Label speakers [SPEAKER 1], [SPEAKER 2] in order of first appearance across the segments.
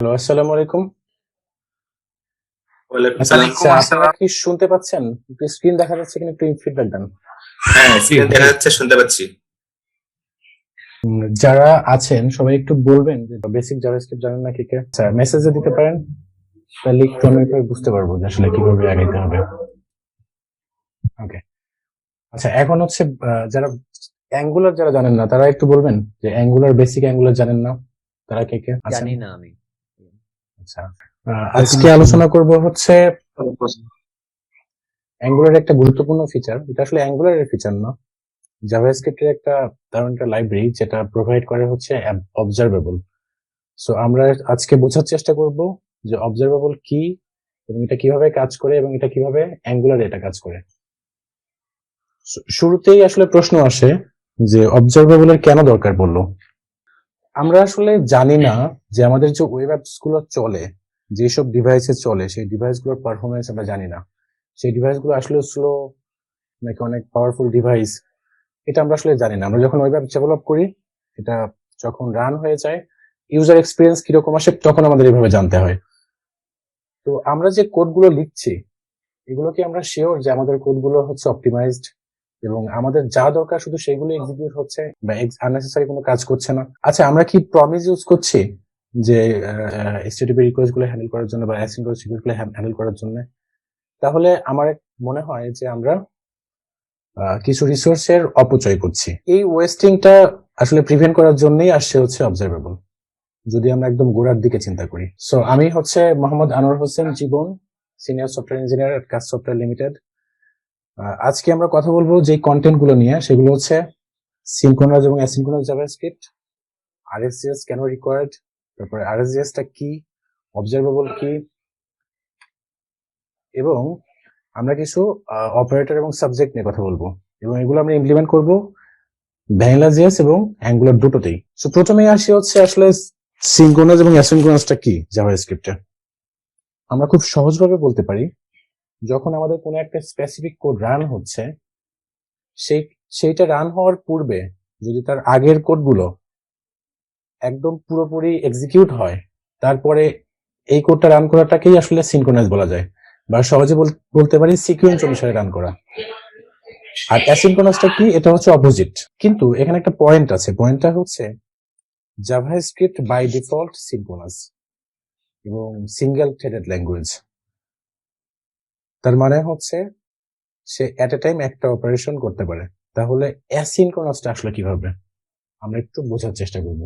[SPEAKER 1] Hello, আসসালামু আলাইকুম।
[SPEAKER 2] ওয়ালাইকুম
[SPEAKER 1] আচ্ছা,
[SPEAKER 2] সালাম।
[SPEAKER 1] আপনারা কি শুনতে পাচ্ছেন? একটু স্ক্রিন দেখা যাচ্ছে কিনা একটু ফিডব্যাক দেন।
[SPEAKER 2] হ্যাঁ, স্ক্রিন দেখা যাচ্ছে, শুনতে পাচ্ছি।
[SPEAKER 1] যারা আছেন সবাই একটু বলবেন যে বেসিক জাভাস্ক্রিপ্ট জানেন না কে কে? আচ্ছা, মেসেজে দিতে পারেন, তাহলে একটু আমি বুঝতে পারবো যে আসলে কিভাবে আগাইতে হবে। ওকে। আচ্ছা, এখন হচ্ছে যারা অ্যাঙ্গুলার যারা জানেন না তারা একটু বলবেন যে বেসিক অ্যাঙ্গুলার জানেন না তারা কে কে আছেন?
[SPEAKER 3] জানি না আমি।
[SPEAKER 1] আচ্ছা, আজকে আলোচনা করব হচ্ছে অ্যাঙ্গুলার একটা গুরুত্বপূর্ণ ফিচার। এটা আসলে অ্যাঙ্গুলারের ফিচার না, জাভাস্ক্রিপ্টের একটা দারুণ একটা লাইব্রেরি যেটা প্রোভাইড করে হচ্ছে অবজারভেবল। সো আমরা আজকে বোঝার চেষ্টা করব যে অবজারভেবল কি এবং এটা কিভাবে কাজ করে এবং এটা কিভাবে অ্যাঙ্গুলারে এটা কাজ করে। শুরুতেই আসলে প্রশ্ন আসে যে অবজারভেবলের কেন দরকার পড়লো। আমরা আসলে জানি না যে আমাদের যে ওয়েব অ্যাপস গুলো চলে, যেসব ডিভাইসে চলে সেই ডিভাইসগুলোর পারফরমেন্স আমরা জানি না। সেই ডিভাইসগুলো আসলে স্লো নাকি অনেক পাওয়ারফুল ডিভাইস, এটা আমরা আসলে জানি না। আমরা যখন ওয়েব অ্যাপ ডেভেলপ করি, এটা যখন রান হয়ে যায়, ইউজার এক্সপিরিয়েন্স কিরকম আসে তখন আমাদের এভাবে জানতে হয়। তো আমরা যে কোডগুলো লিখছি, এগুলো কি আমরা শিওর যে আমাদের কোডগুলো হচ্ছে অপটিমাইজড এবং আমাদের যা দরকার শুধু সেগুলো এক্সিকিউট হচ্ছে বা আননেসেসারি কোনো কাজ করছে না? আচ্ছা, আমরা কি প্রমিস ইউজ করছি যে এইচটিটিপি রিকোয়েস্ট গুলো হ্যান্ডেল করার জন্য বা অ্যাসিনক্রোনাস রিকোয়েস্ট গুলো হ্যান্ডেল করার জন্য? তাহলে আমার মনে হয় যে আমরা কিছু রিসোর্সের অপচয় করছি। এই ওয়েস্টিংটা আসলে প্রিভেন্ট করার জন্যই আসছে হচ্ছে অবজারভেবল, যদি আমরা একদম গোড়ার দিকে চিন্তা করি। সো আমি হচ্ছে মোহাম্মদ আনোয়ার হোসেন জীবন, সিনিয়র সফটওয়্যার ইঞ্জিনিয়ার এট কাজ সফটওয়্যার লিমিটেড। আজকে আমরা কথা বলবো যে কন্টেন্ট গুলো নিয়ে, সেগুলো হচ্ছে সিনক্রোনাস এবং অ্যাসিনক্রোনাস জাভাস্ক্রিপ্ট, আরএসজিএস কেন রিকোয়ার্ড, তারপরে আরএসজিএস টা কি, অবজারভেবল কি, এবং আমরা কিছু অপারেটর এবং সাবজেক্ট নিয়ে কথা বলবো এবং এগুলো আমরা ইমপ্লিমেন্ট করব ভ্যানিলা জেএস এবং অ্যাঙ্গুলার দুটোতেই। সো প্রথমেই আসি হচ্ছে আসলে সিনক্রোনাস এবং অ্যাসিনক্রোনাসটা কি জাভাস্ক্রিপ্টে। আমরা খুব সহজভাবে বলতে পারি, যখন আমাদের কোনো একটা স্পেসিফিক কোড রান হচ্ছে, সেইটা রান হওয়ার পূর্বে যদি তার আগের কোডগুলো একদম পুরোপুরি এক্সিকিউট হয়, তারপরে এই কোডটা রান করাটাকেই আসলে সিনক্রোনাস বলা যায়, বা সহজে বলতে পারি সিকুয়েন্স অনুসারে রান করা। আর অ্যাসিনক্রোনাসটা কি? এটা হচ্ছে অপোজিট। কিন্তু এখানে একটা পয়েন্ট আছে, পয়েন্টটা হচ্ছে জাভাস্ক্রিপ্ট বাই ডিফল্ট সিনক্রোনাস এবং সিঙ্গেল থ্রেডেড ল্যাঙ্গুয়েজ। তার মানে হচ্ছে সে এট এ টাইম একটা অপারেশন করতে পারে। তাহলে অ্যাসিনক্রোনাসটা আসলে কিভাবে, আমরা একটু বোঝার চেষ্টা করব।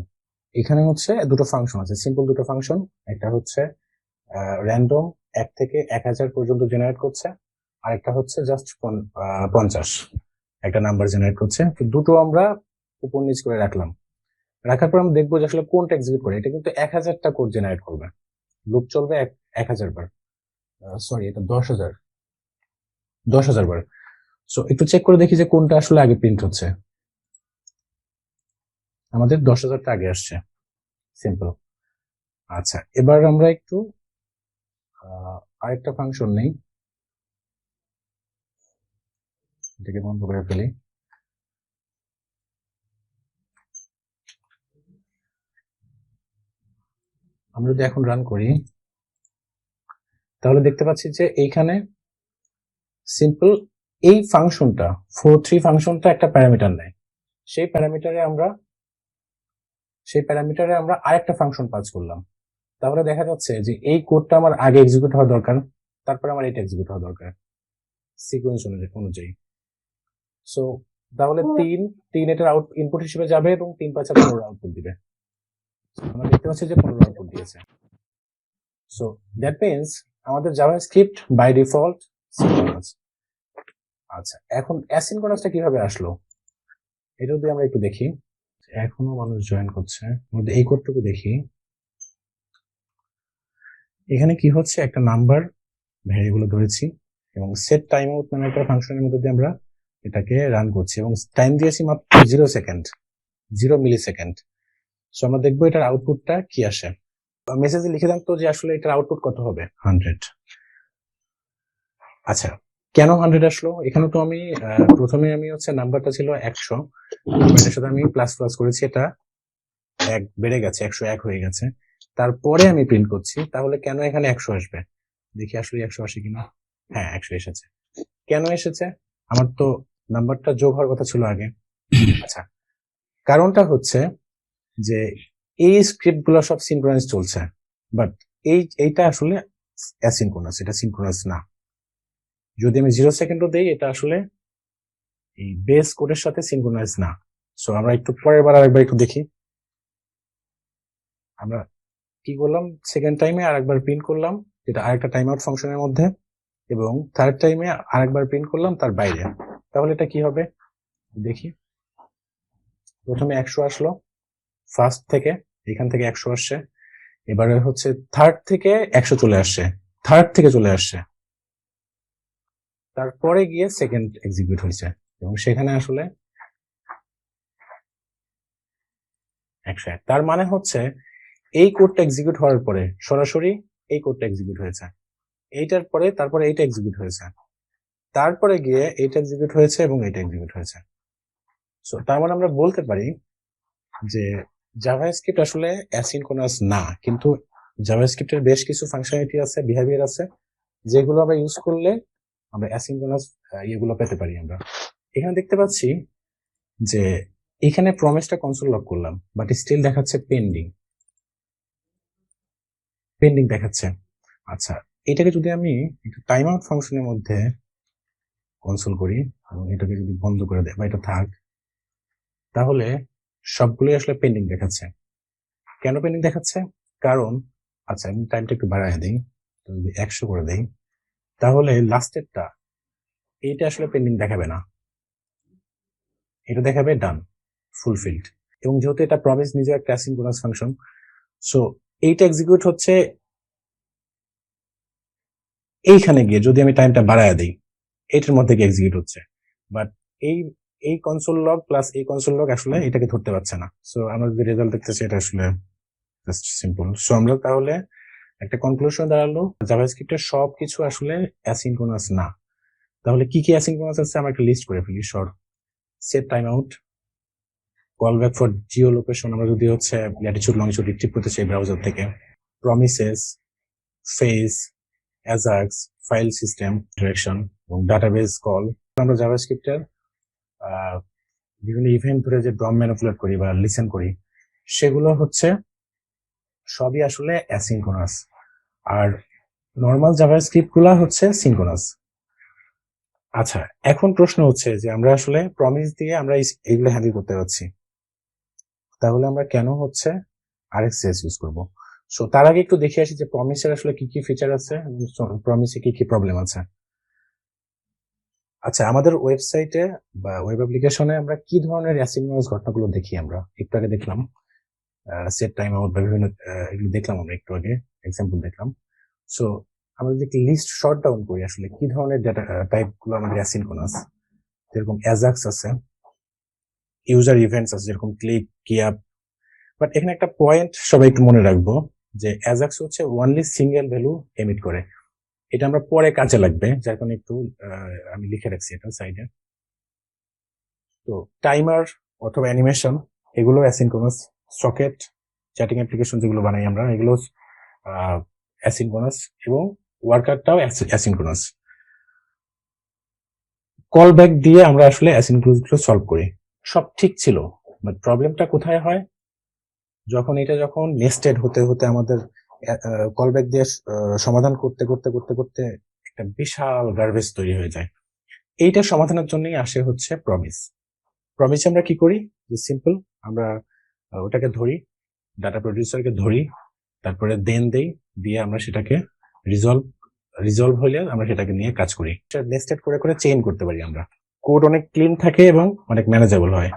[SPEAKER 1] এখানে হচ্ছে দুটো ফাংশন আছে, সিম্পল দুটো ফাংশন। একটা হচ্ছে র্যান্ডম 1 থেকে 1000 পর্যন্ত জেনারেট করছে, আর একটা হচ্ছে জাস্ট 50 একটা নাম্বার জেনারেট করছে। তো দুটো আমরা উপর নিচ করে রাখার পর আমরা দেখবো যে আসলে কোনটা এক্সিকিউট করে। এটা কিন্তু 1000টা কোড জেনারেট করবে, লুপ চলবে 1000 বার, সরি এটা 10,000 বার। সো একটু চেক করে দেখি যে কোনটা আসলে আগে প্রিন্ট হচ্ছে। আমাদের 10,000টা আগে আসছে, সিম্পল। আচ্ছা, এবার আমরা একটু আরেকটা ফাংশন নেই, এটাকে বন্ধ করে ফেলি। আমরা যদি এখন রান করি, তাহলে দেখতে পাচ্ছি যে এইখানে সিম্পল এই ফাংশনটা 43 ফাংশনটা একটা প্যারামিটার নেয়। সেই প্যারামিটারে আমরা আরেকটা ফাংশন পাস করলাম। তাহলে দেখা যাচ্ছে যে এই কোডটা আমার আগে এক্সিকিউট হওয়া দরকার, তারপর আমার এটা এক্সিকিউট হওয়া দরকার সিকোয়েন্স অনুযায়ী। সো তাহলে 3 এটার ইনপুট হিসেবে যাবে এবং 3 5 15 আউটপুট দিবে। আমরা দেখতে পাচ্ছি যে 15 আউটপুট দিয়েছে। সো দ্যাট মিনস আমাদের জাভাস্ক্রিপ্ট বাই ডিফল্ট সিনক্রোনাস। আচ্ছা, এখন অ্যাসিনক্রোনাসটা কিভাবে আসলো এটা যদি আমরা একটু দেখি। এখনো মানুষ জয়েন করছে, এই কোডটুকু দেখি। এখানে কি হচ্ছে, একটা নাম্বার ভ্যারিয়েবল ধরেছি এবং সেট টাইম আউট নামে একটা ফাংশনের মধ্যে দিয়ে আমরা এটাকে রান করছি এবং টাইম দিয়েছি মাত্র 0 সেকেন্ড, 0 মিলি সেকেন্ড। সো আমরা দেখবো এটার আউটপুটটা কি আসে। মেসেজে লিখে দাম তো যে আসলে এটার আউটপুট কত হবে, 100। আচ্ছা, কেন 100 আসলো? এখানে তো আমি প্রথমে আমি হচ্ছে নাম্বারটা ছিল 100, এটার সাথে আমি প্লাস প্লাস করেছি, এটা 1 বেড়ে গেছে, 101 হয়ে গেছে। তারপরে আমি প্রিন্ট করছি, তাহলে কেন এখানে 100 আসবে? দেখি আসলে 100 আসে কিনা। হ্যাঁ, 100 এসেছে। কেন এসেছে? আমার তো নাম্বারটা যোগ হওয়ার কথা ছিল আগে। আচ্ছা, কারণটা হচ্ছে যে এই স্ক্রিপ্ট গুলো সব সিনক্রোনাইজ চলছে, বাট এইটা আসলে অ্যাসিনক্রোনাস, এটা সিনক্রোনাস না। যদি আমি 0 সেকেন্ডও দেই, এটা আসলে এই বেস কোডের সাথে সিনক্রোনাইজ না। সো আমরা একটু পরের বার আরেকবার একটু দেখি। আমরা কি করলাম, সেকেন্ড টাইমে আরেকবার প্রিন্ট করলাম, যেটা আরেকটা টাইম আউট ফাংশনের মধ্যে, এবং থার্ড টাইমে আরেকবার প্রিন্ট করলাম তার বাইরে। তাহলে এটা কি হবে দেখি। প্রথমে 100 আসলো ফার্স্ট থেকে, এখান থেকে 100 আসছে। এবারে হচ্ছে থার্ড থেকে 100 চলে আসছে, থার্ড থেকে চলে আসছে, তারপরে গিয়ে সেকেন্ড এক্সিকিউট হয়েছে, এবং সেখানে আসলে 101। তার মানে হচ্ছে এই কোডটা এক্সিকিউট হওয়ার পরে সরাসরি এই কোডটা এক্সিকিউট হয়েছে, এইটার পরে তারপরে এইটা এক্সিকিউট হয়েছে, তারপরে গিয়ে এইটা এক্সিকিউট হয়েছে এবং এইটা এক্সিকিউট হয়েছে। সো তার মানে আমরা বলতে পারি যে জাভাস্ক্রিপ্ট আসলে অ্যাসিনক্রোনাস না, কিন্তু জাভাস্ক্রিপ্টের বেশ কিছু ফাংশনালিটি আছে, বিহেভিয়ার আছে, যেগুলো আমরা ইউজ করলে আমরা অ্যাসিনক্রোনাস ইয়েগুলো পেতে পারি। আমরা এখানে দেখতে পাচ্ছি যে এখানে প্রমিসটা কনসোল লক করলাম, বাট স্টিল দেখাচ্ছে পেন্ডিং, পেন্ডিং দেখাচ্ছে। আচ্ছা, এটাকে যদি আমি একটু টাইম আউট ফাংশনের মধ্যে কনসোল করি এবং এটাকে যদি বন্ধ করে দেয় বা এটা থাক, তাহলে সবগুলোই আসলে পেন্ডিং দেখাচ্ছে। কেন পেন্ডিং দেখাচ্ছে? কারণ, আচ্ছা আমি টাইমটা একটু বাড়ায় দিই, যদি 100 করে দেই, তাহলে লাস্টেরটা এইটা আসলে পেন্ডিং দেখাবে না, এটা দেখাবে ডান, ফুলফিলড। এবং যেহেতু এটা প্রমিস নিজে একটা অ্যাসিনক্রোনাস ফাংশন, সো এইটা এক্সিকিউট হচ্ছে এইখানে গিয়ে, যদি আমি টাইমটা বাড়ায় দিই এটার মধ্যে গিয়ে এক্সিকিউট হচ্ছে, বাট এই এই কনসোল লগ প্লাস এই কনসোল লগ আসলে এটাকে ধরতে পারছে না। সো আমরা যদি রেজাল্ট দেখতেছি, এটা আসলে জাস্ট সিম্পল। সো আমরা তাহলে একটা কনক্লুশন দাঁড়ালো, জাভাস্ক্রিপ্টের সবকিছু আসলে অ্যাসিনক্রোনাস না। তাহলে কি কি অ্যাসিনক্রোনাস আছে আমরা একটা লিস্ট করে ফেলি। Short set time out, call back for Jio location, আমরা যদি হচ্ছে ল্যাটিটিউড লংটিটিউড রিট্রিভ করতে চাই ব্রাউজার থেকে, promises, face, Ajax, file system direction এবং ডাটাবেস কল। আমরা জাভাস্ক্রিপ্টের বিভিন্ন ইভেন্ট ধরে যে ড্রম ম্যানিপুলেট করি বা লিসেন করি, সেগুলো হচ্ছে সবই আসলে অ্যাসিনক্রোনাস, আর নর্মাল জাভাস্ক্রিপ্ট গুলা হচ্ছে সিনক্রোনাস। আচ্ছা, এখন প্রশ্ন হচ্ছে যে আমরা আসলে প্রমিস দিয়ে আমরা এইগুলো হ্যান্ডেল করতে পারছি, তাহলে আমরা কেন হচ্ছে আরএক্সএস ইউজ করব? সো তার আগে একটু দেখে আসি যে প্রমিসের আসলে কি কি ফিচার আছে, প্রমিসে কি কি প্রবলেম আছে। আচ্ছা, আমাদের ওয়েবসাইটে বা ওয়েব অ্যাপ্লিকেশনে আমরা কি ধরনের অ্যাসিনক্রোনাস ঘটনাগুলো দেখি? আমরা একটু আগে দেখলাম সেট টাইম আউট বা বিভিন্ন এগুলো দেখলাম, আমরা একটু আগে এক্সাম্পল দেখলাম। সো আমরা যদি লিস্ট শর্ট ডাউন করি, আসলে কি ধরনের ডেটা টাইপ গুলো আমাদের অ্যাসিনক্রোনাস, যেরকম অ্যাজাক্স আছে, ইউজার ইভেন্টস আছে, যেরকম ক্লিক, কি আপ। বাট এখানে একটা পয়েন্ট সবাই একটু মনে রাখবো, যে অ্যাজাক্স হচ্ছে ওনলি সিঙ্গেল ভ্যালু এমিট করে। এটা আমরা পরে কাজে লাগবে, যার কারণে একটু আমি লিখে রাখছি এটা সাইডে। তো টাইমার অথবা অ্যানিমেশন, এগুলো অ্যাসিনক্রোনাস। সকেট, চ্যাটিং অ্যাপ্লিকেশন যেগুলো বানাই আমরা, এগুলো অ্যাসিনক্রোনাস, এবং ওয়ার্কারটাও অ্যাসিনক্রোনাস। কল ব্যাক দিয়ে আমরা আসলে অ্যাসিনক্রোনাস গুলো সলভ করি। সব ঠিক ছিল, বাট প্রবলেমটা কোথায় হয়? যখন নেস্টেড হতে হতে আমাদের কল ব্যাক দিয়ে সমাধান করতে করতে করতে করতে একটা বিশাল গার্বেজ তৈরি হয়ে যায়। এইটা সমাধানের জন্যই আসে হচ্ছে প্রমিস। প্রমিসে আমরা কি করি, যে সিম্পল, আমরা ওটাকে ধরি, ডাটা প্রডিউসারকে ধরি, তারপরে দেন দেই, দিয়ে আমরা সেটাকে রিজলভ হইলে আমরা সেটাকে নিয়ে কাজ করি। নেস্টেড করে করে চেইন করতে পারি আমরা, কোড অনেক ক্লিন থাকে এবং অনেক ম্যানেজেবল হয়।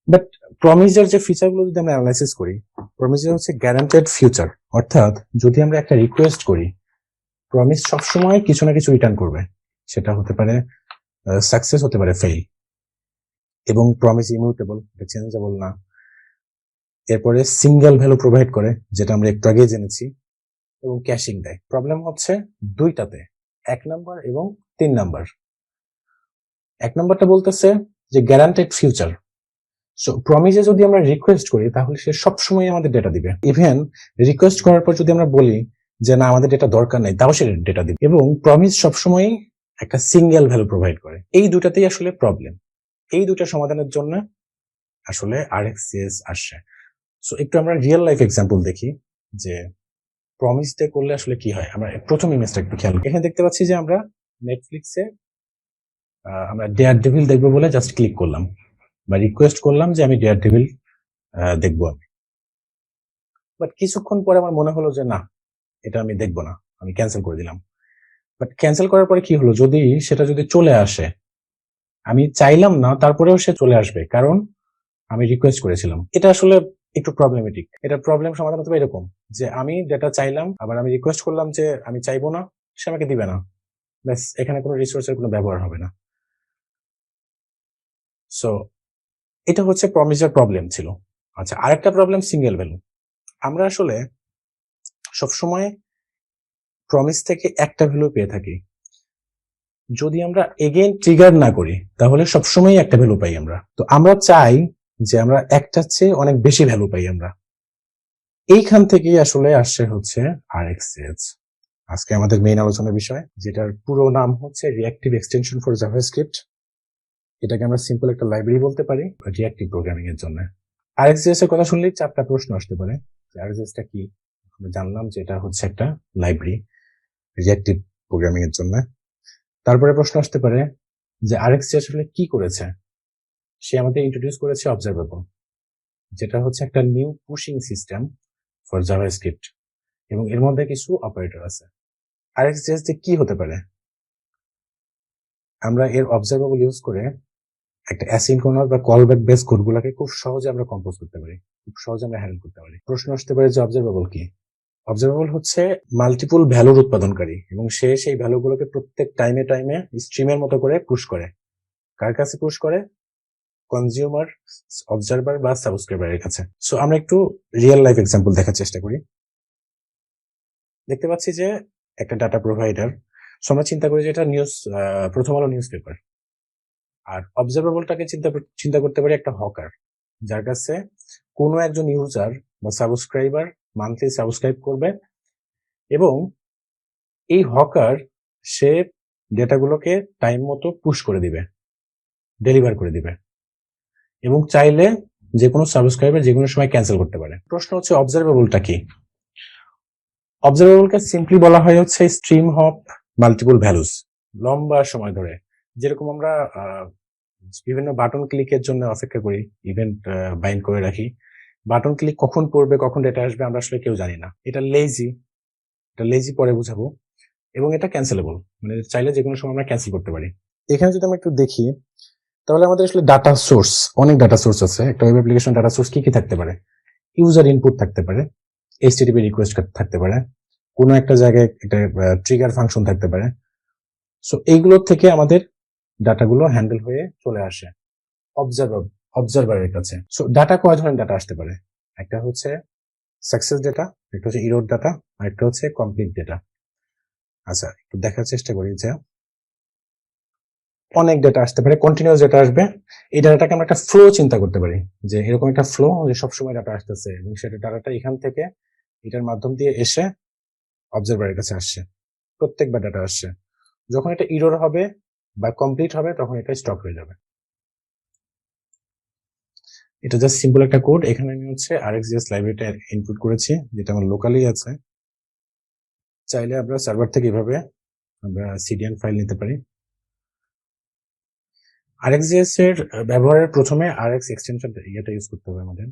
[SPEAKER 1] বাট প্রমিসের যে ফিচারগুলো যদি আমরা অ্যানালাইসিস করি, প্রমিসের হচ্ছে গ্যারান্টেড ফিউচার, অর্থাৎ যদি আমরা একটা রিকোয়েস্ট করি, প্রমিস সবসময় কিছু না কিছু রিটার্ন করবে। সেটা হতে পারে সাকসেস, হতে পারে ফেল, এবং প্রমিস ইমিউটেবল, এটা চেঞ্জেবল না। এরপরে সিঙ্গেল ভ্যালু প্রোভাইড করে, যেটা আমরা একটু আগে জেনেছি, এবং ক্যাশিং দেয়। প্রবলেম হচ্ছে দুইটাতে, 1 নাম্বার এবং 3 নাম্বার। 1 নাম্বারটা বলতেছে যে গ্যারান্টেড ফিউচার, সো প্রমিসে যদি আমরা রিকোয়েস্ট করি তাহলে সে সবসময় আমাদের ডেটা দিবে। ইভেন রিকোয়েস্ট করার পর যদি আমরা বলি যে না আমাদের ডেটা দরকার নেই, তাও সে ডেটা দিবে। এবং প্রমিস সবসময় একটা সিঙ্গেল ভ্যালু প্রোভাইড করে। এই দুটাতেই আসলে প্রবলেম। এই দুটা সমাধানের জন্য আসলে RxJS আসছে। সো একটু আমরা রিয়েল লাইফ এক্সাম্পল দেখি যে প্রমিস দিয়ে করলে আসলে কি হয়। আমরা প্রথম ইমেজটা একটু খেয়াল করি। এখানে দেখতে পাচ্ছি যে আমরা নেটফ্লিক্সে আমরা ডেয়ার ডেভিল দেখবো বলে জাস্ট ক্লিক করলাম বা রিকোয়েস্ট করলাম যে আমি ডেয়ার ডেভিল দেখবো আমি। বাট কিছুক্ষণ পরে আমার মনে হলো যে না, এটা আমি দেখবো না, আমি ক্যান্সেল করে দিলাম। বাট ক্যান্সেল করার পরে কি হলো, যদি সেটা যদি চলে আসে, আমি চাইলাম না তারপরেও সে চলে আসবে, কারণ আমি রিকোয়েস্ট করেছিলাম। এটা আসলে একটু প্রবলেমেটিক। এটা প্রবলেম সমাধান হতে এরকম যে আমি ডেটা চাইলাম, আবার আমি রিকোয়েস্ট করলাম যে আমি চাইবো না, সে আমাকে দিবে না। ব্যাস, এখানে কোনো রিসোর্সের কোনো ব্যবহার হবে না। সো এটা হচ্ছে প্রমিসের প্রবলেম ছিল। আচ্ছা, আরেকটা প্রবলেম সিঙ্গেল ভ্যালু। আমরা আসলে সবসময় প্রমিস থেকে একটা ভ্যালু পেয়ে থাকি। যদি আমরা এগেইন ট্রিগার না করি তাহলে সবসময় একটা ভ্যালু পাই আমরা। তো আমরা চাই যে আমরা একটার চেয়ে অনেক বেশি ভ্যালু পাই আমরা। এইখান থেকেই আসলে আসছে হচ্ছে RxJS। আজকে আমাদের মেইন আলোচনার বিষয়, যেটার পুরো নাম হচ্ছে রিঅ্যাক্টিভ এক্সটেনশন ফর জাভাস্ক্রিপ্ট। এটাকে আমরা সিম্পল একটা লাইব্রেরি বলতে পারি রিঅ্যাক্টিভ প্রোগ্রামিং এর জন্য। RxJS এর কথা শুনলেই চারটা প্রশ্ন আসতে পারে যে RxJS টা কি। আমরা জানলাম যে এটা হচ্ছে একটা লাইব্রেরি রিঅ্যাক্টিভ প্রোগ্রামিং এর জন্য। তারপরে প্রশ্ন আসতে পারে যে RxJS আসলে কি করেছে। সে আমাদের ইন্ট্রোডিউস করেছে অবজারভেবল, যেটা হচ্ছে একটা new pushing system for JavaScript, এবং এর মধ্যে কিছু অপারেটর আছে। RxJS কি হতে পারে, আমরা এর অবজারভেবল ইউজ করে একটা অ্যাসিনক্রোনাস বা কলব্যাক বেস কোডগুলোকে খুব সহজে আমরা কম্পোজ করতে পারি, খুব সহজে আমরা হ্যান্ডেল করতে পারি। প্রশ্ন আসতে পারে যে অবজারভেবল কি। অবজারভেবল হচ্ছে মাল্টিপল ভ্যালুর উৎপাদনকারী, এবং সে সেই ভ্যালুগুলোকে প্রত্যেক টাইমে টাইমে স্ট্রিমের মতো করে পুশ করে। কার কাছে পুশ করে? কনজিউমার, অবজারভার বা সাবস্ক্রাইবারের কাছে। সো আমরা একটু রিয়েল লাইফ এক্সাম্পল দেখার চেষ্টা করি। দেখতে পাচ্ছি যে একটা ডাটা প্রোভাইডার, সো আমরা চিন্তা করি যে এটা নিউজ, প্রথম আলো নিউজ পেপার। আর অবজারভেবলটাকে চিন্তা করতে পারি একটা হকার, যার কাছে কোনো একজন ইউজার বা সাবস্ক্রাইবার মান্থলি সাবস্ক্রাইব করবে, এবং এই হকার সে ডেটাগুলোকে টাইম মতো পুশ করে দিবে, ডেলিভার করে দিবে, এবং চাইলে যে কোনো সাবস্ক্রাইবার যে কোনো সময় ক্যান্সেল করতে পারে। প্রশ্ন হচ্ছে অবজারভেবলটা কি। অবজারভেবলকে সিম্পলি বলা হয় হচ্ছে স্ট্রিম অফ মাল্টিপল ভ্যালুস, লম্বা সময় ধরে। যেরকম আমরা বিভিন্ন বাটন ক্লিকের জন্য অপেক্ষা করি, ইভেন্ট বাইন্ড করে রাখি। বাটন ক্লিক কখন করবে, কখন ডেটা আসবে, আমরা আসলে কেউ জানি না। এটা লেজি পরে বুঝাবো। এবং এটা ক্যান্সেলেবল, মানে চাইলে যে কোনো সময় আমরা ক্যান্সেল করতে পারি। এখানে যদি আমরা একটু দেখি তাহলে আমাদের আসলে ডাটা সোর্স, অনেক ডাটা সোর্স আছে। একটা ওয়েব অ্যাপ্লিকেশন ডাটা সোর্স কি কি থাকতে পারে? ইউজার ইনপুট থাকতে পারে, HTTP রিকোয়েস্ট থাকতে পারে, কোনো একটা জায়গায় এটা ট্রিগার ফাংশন থাকতে পারে। সো এইগুলোর থেকে আমাদের ডাটাগুলো হ্যান্ডেল হয়ে চলে আসে অবজারভারের কাছে। সো ডাটা কয় ধরনের ডাটা আসতে পারে? একটা হচ্ছে সাকসেস ডাটা, একটা হচ্ছে ইরর ডাটা, আর একটা হচ্ছে কমপ্লিট ডাটা। আচ্ছা, একটু দেখার চেষ্টা করি যে অনেক ডাটা আসতে পারে, কন্টিনিউয়াস ডাটা আসবে। এই ডাটাটাকে আমরা একটা ফ্লো চিন্তা করতে পারি, যে এরকম একটা ফ্লো যে সবসময় ডাটা আসতেছে, এবং সেটা ডাটাটা এখান থেকে এটার মাধ্যম দিয়ে এসে অবজারভারের কাছে আসছে, প্রত্যেকবার ডাটা আসছে। যখন এটা ইরর হবে বা কমপ্লিট হবে তখন এটা স্টপ হয়ে যাবে। এটা জাস্ট সিম্পল একটা কোড। এখানে আমি হচ্ছে RxJS লাইব্রেরিটা ইনপুট করেছি, যেটা আমার লোকালি আছে। চাইলে আমরা সার্ভার থেকে এভাবে আমরা CDN ফাইল নিতে পারি। RxJS এর ব্যবহারের প্রথমে Rx এক্সটেনশন ইয়েটা ইউজ করতে হবে আমাদের।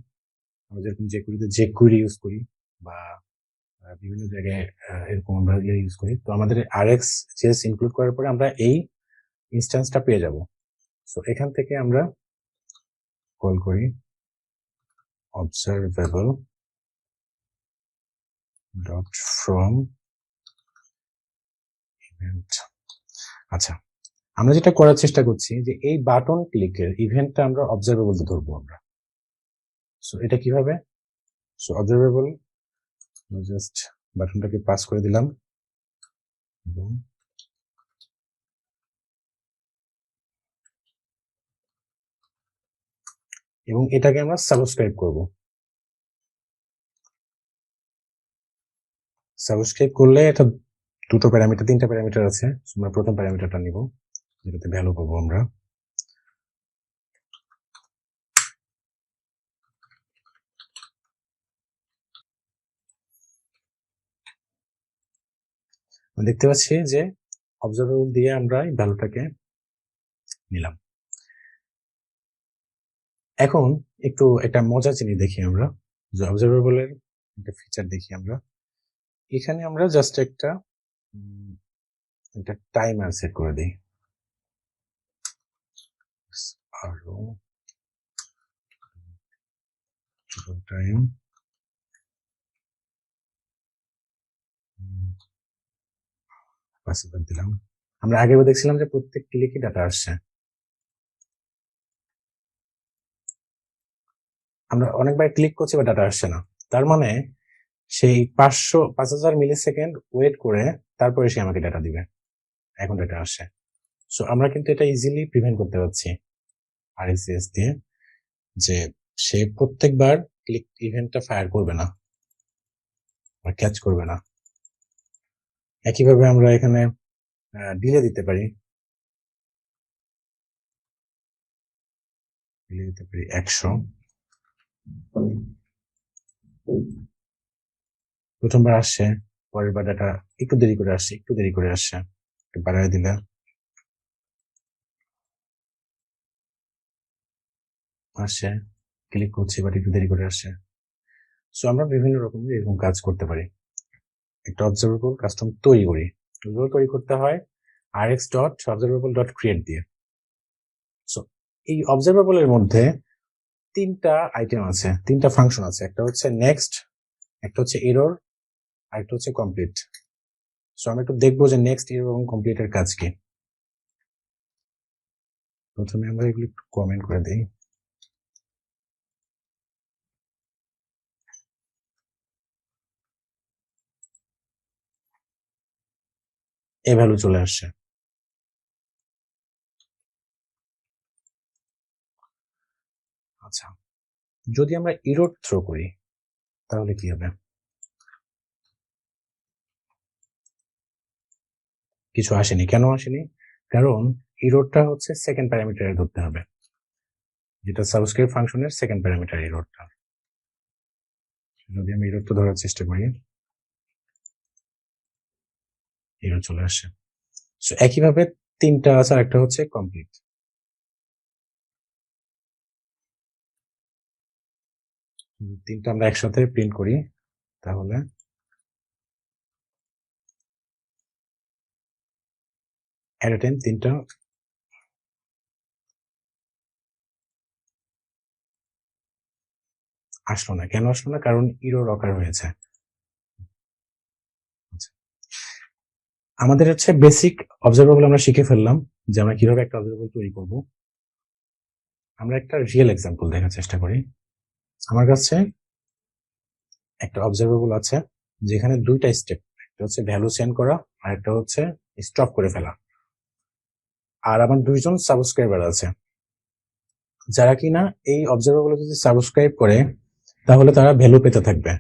[SPEAKER 1] আমরা যেরকম jQuery ইউজ করি, বা বিভিন্ন জায়গায় এরকম আমরা ইউজ করি। তো আমাদের RxJS ইনক্লুড করার পরে আমরা এই ইনস্ট্যান্সটা পেয়ে যাব। সো এখান থেকে আমরা কল করি observable dot from event। আচ্ছা, আমরা যেটা করার চেষ্টা করছি যে এই বাটন ক্লিকের ইভেন্টটা আমরা অবজারভেবল ধরবো আমরা। সো এটা কিভাবে? সো অবজারভেবল, জাস্ট বাটনটাকে পাস করে দিলাম, এবং এবং এটাকে আমরা সাবস্ক্রাইব করব। সাবস্ক্রাইব করলে এটা দুটো প্যারামিটার, তিনটা প্যারামিটার আছে। আমরা প্রথম প্যারামিটারটা নিব, যেটাতে ভ্যালু পাবো আমরা। দেখতে পাচ্ছি যে অবজারভেবল দিয়ে আমরা এই ভ্যালুটাকে নিলাম। এখন একটু একটা মজার জিনিস দেখি আমরা, যে অবজারভেবলের একটা ফিচার দেখি আমরা। এখানে আমরা জাস্ট একটা টাইমার সেট করে দিই। আরো টাইম দিলাম। আমরা আগেও দেখছিলাম যে প্রত্যেক ক্লিকে ডাটা আসছে। আমরা অনেকবার ক্লিক করছি বা ডাটা আসছে না, তার মানে সেই 5,000 মিলি সেকেন্ড ওয়েট করে তারপরে সে আমাকে ডাটা দিবে। এখন ডাটা আসছে। সো আমরা কিন্তু এটা ইজিলি প্রিভেন্ট করতে পারছি RxJS দিয়ে, যে সে প্রত্যেকবার ক্লিক ইভেন্টটা ফায়ার করবে না বা ক্যাচ করবে না। একইভাবে আমরা এখানে ডিলে দিতে পারি, 100। প্রথমবার আসছে, পরের বার ডাটা একটু দেরি করে আসছে, একটু বাড়ায় দিলে আসছে, ক্লিক করছি বাট একটু দেরি করে আসছে। সো আমরা বিভিন্ন রকমের এরকম কাজ করতে পারি। একটা অবজারভেবল কাস্টম তৈরি করি, তৈরি করতে হয় rx.observable.create দিয়ে। সো এই অবজারভেবল এর মধ্যে তিনটা আইটেম আছে, তিনটা ফাংশন আছে। একটা হচ্ছে নেক্সট, একটা হচ্ছে এরর, আর একটা হচ্ছে কমপ্লিট। সো আমরা একটু দেখবো যে নেক্সট, এরর এবং কমপ্লিট এর কাজ কি। প্রথমে আমরা এগুলো একটু কমেন্ট করে দিই। এ ভ্যালু চলে আসছে। আচ্ছা, যদি আমরা এরর থ্রো করি তাহলে কি হবে? কিছু আসেনি। কেন আসেনি? কারণ এররটা হচ্ছে সেকেন্ড প্যারামিটারে ধরতে হবে, যেটা সাবস্ক্রাইব ফাংশনের সেকেন্ড প্যারামিটার এররটা। যদি আমি এররটা ধরার চেষ্টা করি, এরর চলে আসে। সো একইভাবে তিনটা আছে, আর একটা হচ্ছে কমপ্লিট। তিনটা আমরা একসাথে প্রিন্ট করি, তাহলে এট এ টাইম তিনটা আসলো না। কেন আসলো না? কারণ এরর অকার হয়েছে। আচ্ছা, আমাদের হচ্ছে বেসিক অবজারভেবল আমরা শিখে ফেললাম যে আমরা কিভাবে একটা অবজারভেবল তৈরি করব। আমরা একটা রিয়েল এক্সাম্পল দেখার চেষ্টা করি। আমার কাছে একটা অবজারভেবল আছে যেখানে দুইটা স্টেপ, একটা হচ্ছে ভ্যালু সেন্ড করা আর একটা হচ্ছে স্টপ করে ফেলা। আর আমার দুইজন সাবস্ক্রাইবার আছে, যারা কিনা এই অবজারভেবল যদি সাবস্ক্রাইব করে তাহলে তারা ভ্যালু পেতে থাকবে।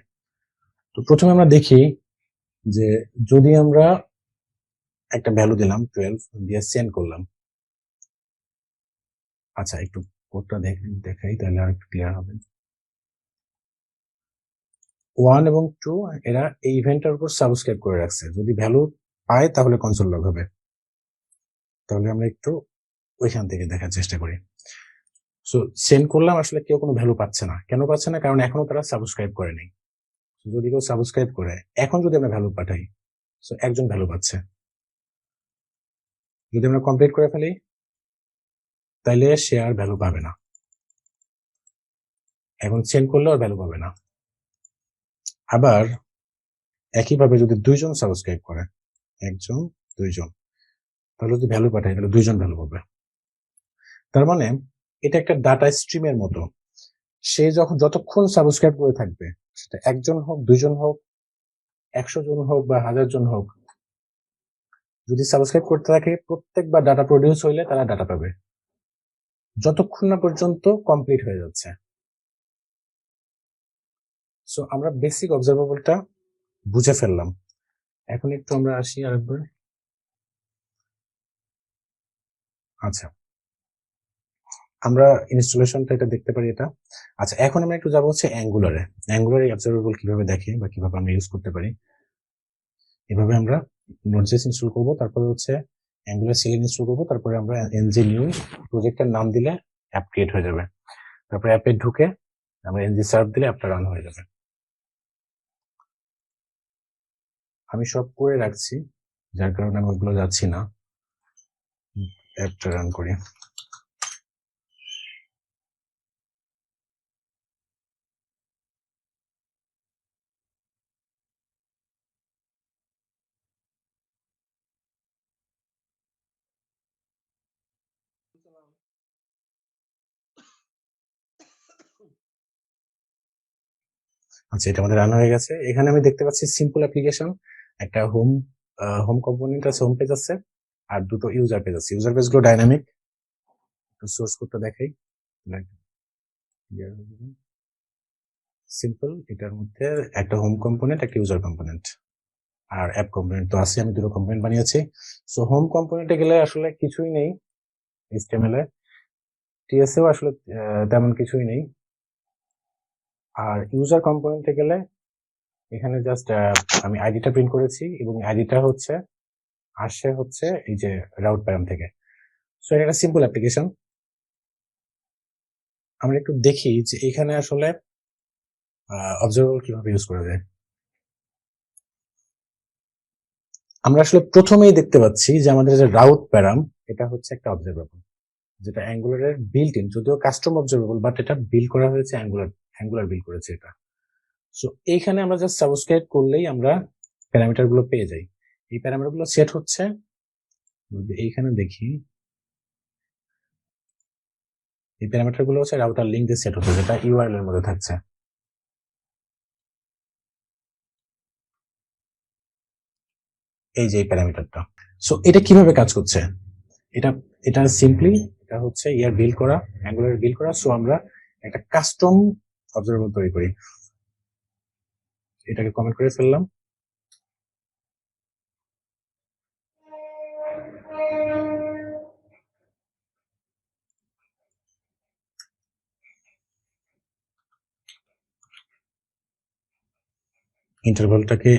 [SPEAKER 1] তো প্রথমে আমরা দেখি যে যদি আমরা একটা ভ্যালু দিলাম 12 দিয়ে সেন্ড করলাম। আচ্ছা, একটু কোডটা দেখাই তাহলে আর একটু ক্লিয়ার হবে। 1 এবং 2 এরা এই ইভেন্টের উপর সাবস্ক্রাইব করে রাখছে, যদি ভ্যালু পায় তাহলে কনসোল লগ হবে। তাহলে আমরা একটু ওইখান থেকে দেখার চেষ্টা করি। সো সেন্ড করলাম, আসলে কেউ কোনো ভ্যালু পাচ্ছে না। কেন পাচ্ছে না? কারণ এখনো তারা সাবস্ক্রাইব করেনি। যদি কেউ সাবস্ক্রাইব করে, এখন যদি আমরা ভ্যালু পাঠাই, সো একজন ভ্যালু পাচ্ছে। যদি আমরা কমপ্লিট করে ফেলি তাইলে সে আর ভ্যালু পাবে না। এখন সেন্ড করলে আর ভ্যালু পাবে না। আবার একইভাবে যদি দুইজন সাবস্ক্রাইব করে, একজন দুইজন, তাহলে যদি ভ্যালু পাঠাই তাহলে দুইজন ভ্যালু পাবে। তার মানে এটা একটা ডাটা স্ট্রিমের মতো। সে যতক্ষণ সাবস্ক্রাইব করে থাকবে, সেটা একজন হোক, দুইজন হোক, 100 জন হোক বা 1000 জন হোক, যদি সাবস্ক্রাইব করতে থাকে প্রত্যেকবার ডাটা প্রডিউস হইলে তারা ডাটা পাবে। যতক্ষণ না পর্যন্ত কমপ্লিট হয়ে যাচ্ছে। সো আমরা বেসিক অবজারভেবলটা বুঝে ফেললাম। এখন একটু আমরা আসি আরেকবার। আচ্ছা, আমরা ইনস্টলেশনটা এটা দেখতে পারি এটা। আচ্ছা, এখন আমরা একটু যাবো হচ্ছে অ্যাঙ্গুলারে। অ্যাঙ্গুলারে অবজারভেবল কিভাবে দেখে বা কিভাবে আমরা ইউজ করতে পারি। এভাবে আমরা নোডজেস ইনস্টল করব, তারপরে হচ্ছে অ্যাঙ্গুলার সিলিং ইনস্টল করব, তারপরে আমরা এনজি নিউ প্রজেক্টের নাম দিলে অ্যাপ ক্রিয়েট হয়ে যাবে। তারপরে অ্যাপে ঢুকে আমরা এনজি সার্ভ দিলে অ্যাপটা রান হয়ে যাবে। আমি সব করে রাখছি, যার কারণে আমি ওগুলো যাচ্ছি না। অ্যাপটা রান করি। আচ্ছা, এটা আমাদের রান হয়ে গেছে। এখানে আমি দেখতে পাচ্ছি সিম্পল অ্যাপ্লিকেশন, একটা হোম কম্পোনেন্ট আছে, হোম পেজ আছে, আর দুটো ইউজার পেজ আছে। ইউজার পেজগুলো ডাইনামিক। সোর্স কোডটা দেখাই। সিম্পল, এটার মধ্যে একটা হোম কম্পোনেন্ট, একটা ইউজার কম্পোনেন্ট, আর অ্যাপ কম্পোনেন্ট তো আছে। আমি দুটো কম্পোনেন্ট বানিয়েছি। সো হোম কম্পোনেন্টে গেলে আসলে কিছুই নেই, এইচটিএমএল এ। টিএসএও আসলে তেমন কিছুই নেই। আর ইউজার কম্পোনেন্টে গেলে এখানে জাস্ট আমি আইডিটা প্রিন্ট করেছি, এবং আইডিটা হচ্ছে আসে হচ্ছে এই যে রাউট প্যারাম থেকে। সো এটা একটা সিম্পল অ্যাপ্লিকেশন। আমরা একটু দেখি যে এখানে আসলে অবজারভেবল কিভাবে ইউজ করা যায়। আমরা আসলে প্রথমেই দেখতে পাচ্ছি যে আমাদের যে রাউট প্যারাম, এটা হচ্ছে একটা অবজারভেবল, যেটা অ্যাঙ্গুলারের বিল্ট ইন, যদিও কাস্টম অবজারভেবল, বাট এটা বিল্ড করা হয়েছে অ্যাঙ্গুলার বিল্ড করেছে এটা। সো এইখানে আমরা জাস্ট সাবস্ক্রাইব করলেই আমরা প্যারামিটার গুলো পেয়ে যাই। এই প্যারামিটার গুলো সেট হচ্ছে, এইখানে দেখি এই প্যারামিটার গুলো হচ্ছে রাউটার লিঙ্ক দিয়ে সেট হচ্ছে, যেটা ইউআরএল এর মধ্যে থাকছে। এই যে এই প্যারামিটারটা। সো এটা কিভাবে কাজ করছে, এটা এটা সিম্পলি এটা হচ্ছে ইয়ার বিল্ড করা, অ্যাঙ্গুলার বিল্ড করা। সো আমরা একটা কাস্টম অবজারভেবল তৈরি করি। এটাকে কমেন্ট করে ফেললাম। ইন্টারভালটাকে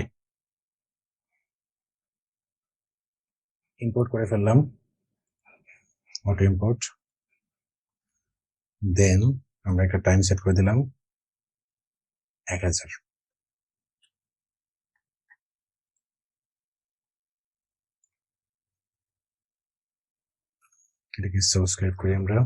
[SPEAKER 1] ইম্পোর্ট করে ফেললাম, অটো ইম্পোর্ট। দেন আমরা একটা টাইম সেট করে দিলাম 1000। এটাকে সাবস্ক্রাইব করি আমরা।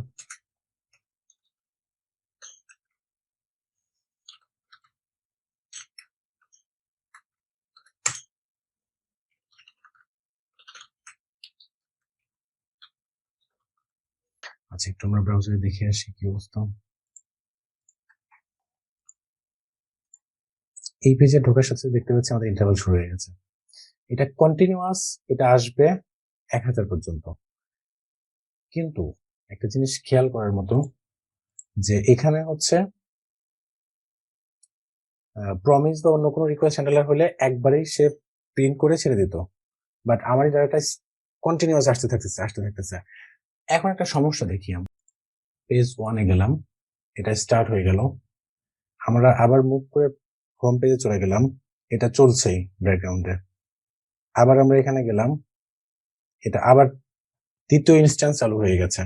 [SPEAKER 1] আচ্ছা, একটু আমরা ব্রাউজারে দেখে আসি কি অবস্থা। এই পেজে ঢোকার সাথে দেখতে পাচ্ছি আমাদের ইন্টারভাল শুরু হয়ে গেছে। এটা কন্টিনিউয়াস, এটা আসবে 1000 পর্যন্ত। কিন্তু একটা জিনিস খেয়াল করার মতো, যে এখানে হচ্ছে প্রমিস বা অন্য কোনো রিকোয়েস্ট হ্যান্ডলার হলে একবারেই সে প্রিন্ট করে ছেড়ে দিত, বাট আমার ডাটাটা কন্টিনিউয়াস আসতে থাকতেছে। এখন একটা সমস্যা দেখি, আমরা পেজ 1 এ গেলাম, এটা স্টার্ট হয়ে গেল। আমরা আবার মুভ করে হোম পেজে চলে গেলাম, এটা চলছেই ব্যাকগ্রাউন্ডে। আবার আমরা এখানে গেলাম, এটা আবার দ্বিতীয় ইনস্ট্যান্স চালু হয়ে গেছে।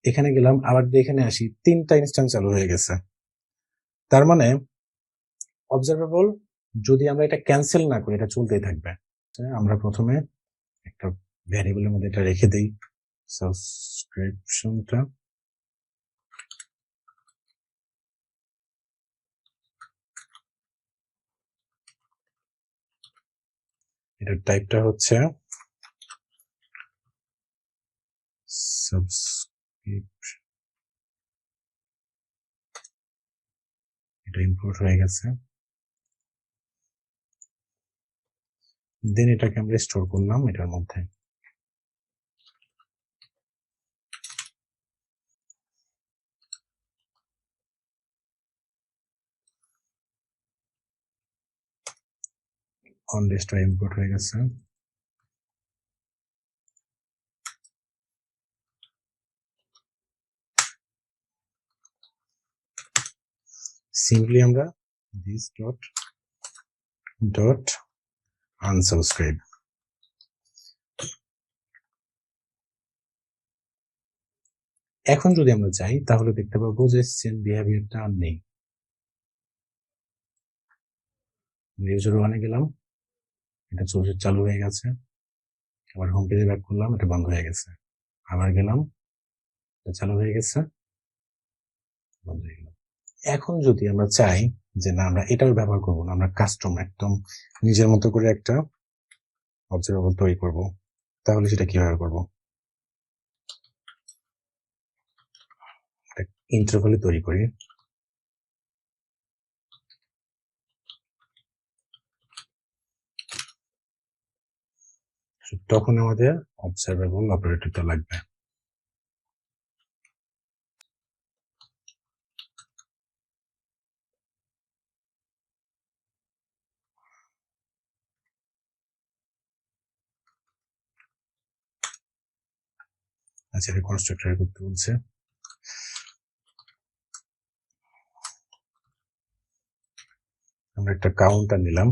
[SPEAKER 1] এখানে গেলাম, আবার এখানে আসি, 3টা ইনস্ট্যান্স চালু হয়ে গেছে। তার মানে অবজারভেবল যদি আমরা এটা ক্যান্সেল না করি, এটা চলতেই থাকবে। আমরা প্রথমে একটা ভ্যারিয়েবলের মধ্যে এটা রেখে দেই, সাবস্ক্রিপশনটা। এটার টাইপটা হচ্ছে সাবস্ক্রিপশন। এটা ইম্পোর্ট হয়ে গেছে। দেন এটাকে আমরা স্টোর করলাম এটার মধ্যে। অন লিস্টটা ইম্পোর্ট হয়ে গেছে। সিম্পলি আমরা দিস ডট আনসাবস্ক্রাইব। এখন যদি আমরা যাই তাহলে দেখতে পাবো যে সেম বিহেভিয়ারটা আর নেই। ইউজার ওয়ানে গেলাম, এটা চালু হয়ে গেছে। আবার হোম পেজে ব্যাক করলাম, এটা বন্ধ হয়ে গেছে। আবার গেলাম, এটা চালু হয়ে গেছে, বন্ধ হয়ে গেল। এখন যদি আমরা চাই যে না আমরা এটাও ব্যবহার করবো না, আমরা কাস্টম একদম নিজের মতো করে একটা অবজারভেবল তৈরি করব, তাহলে সেটা কিভাবে করব? ইন্টারভালে তৈরি করি। তখন আমাদের অবজারভেবল অপারেটরটা লাগবে। আচ্ছা, এটা কনস্ট্রাক্টর করতে বলছে। আমরা একটা কাউন্টার নিলাম,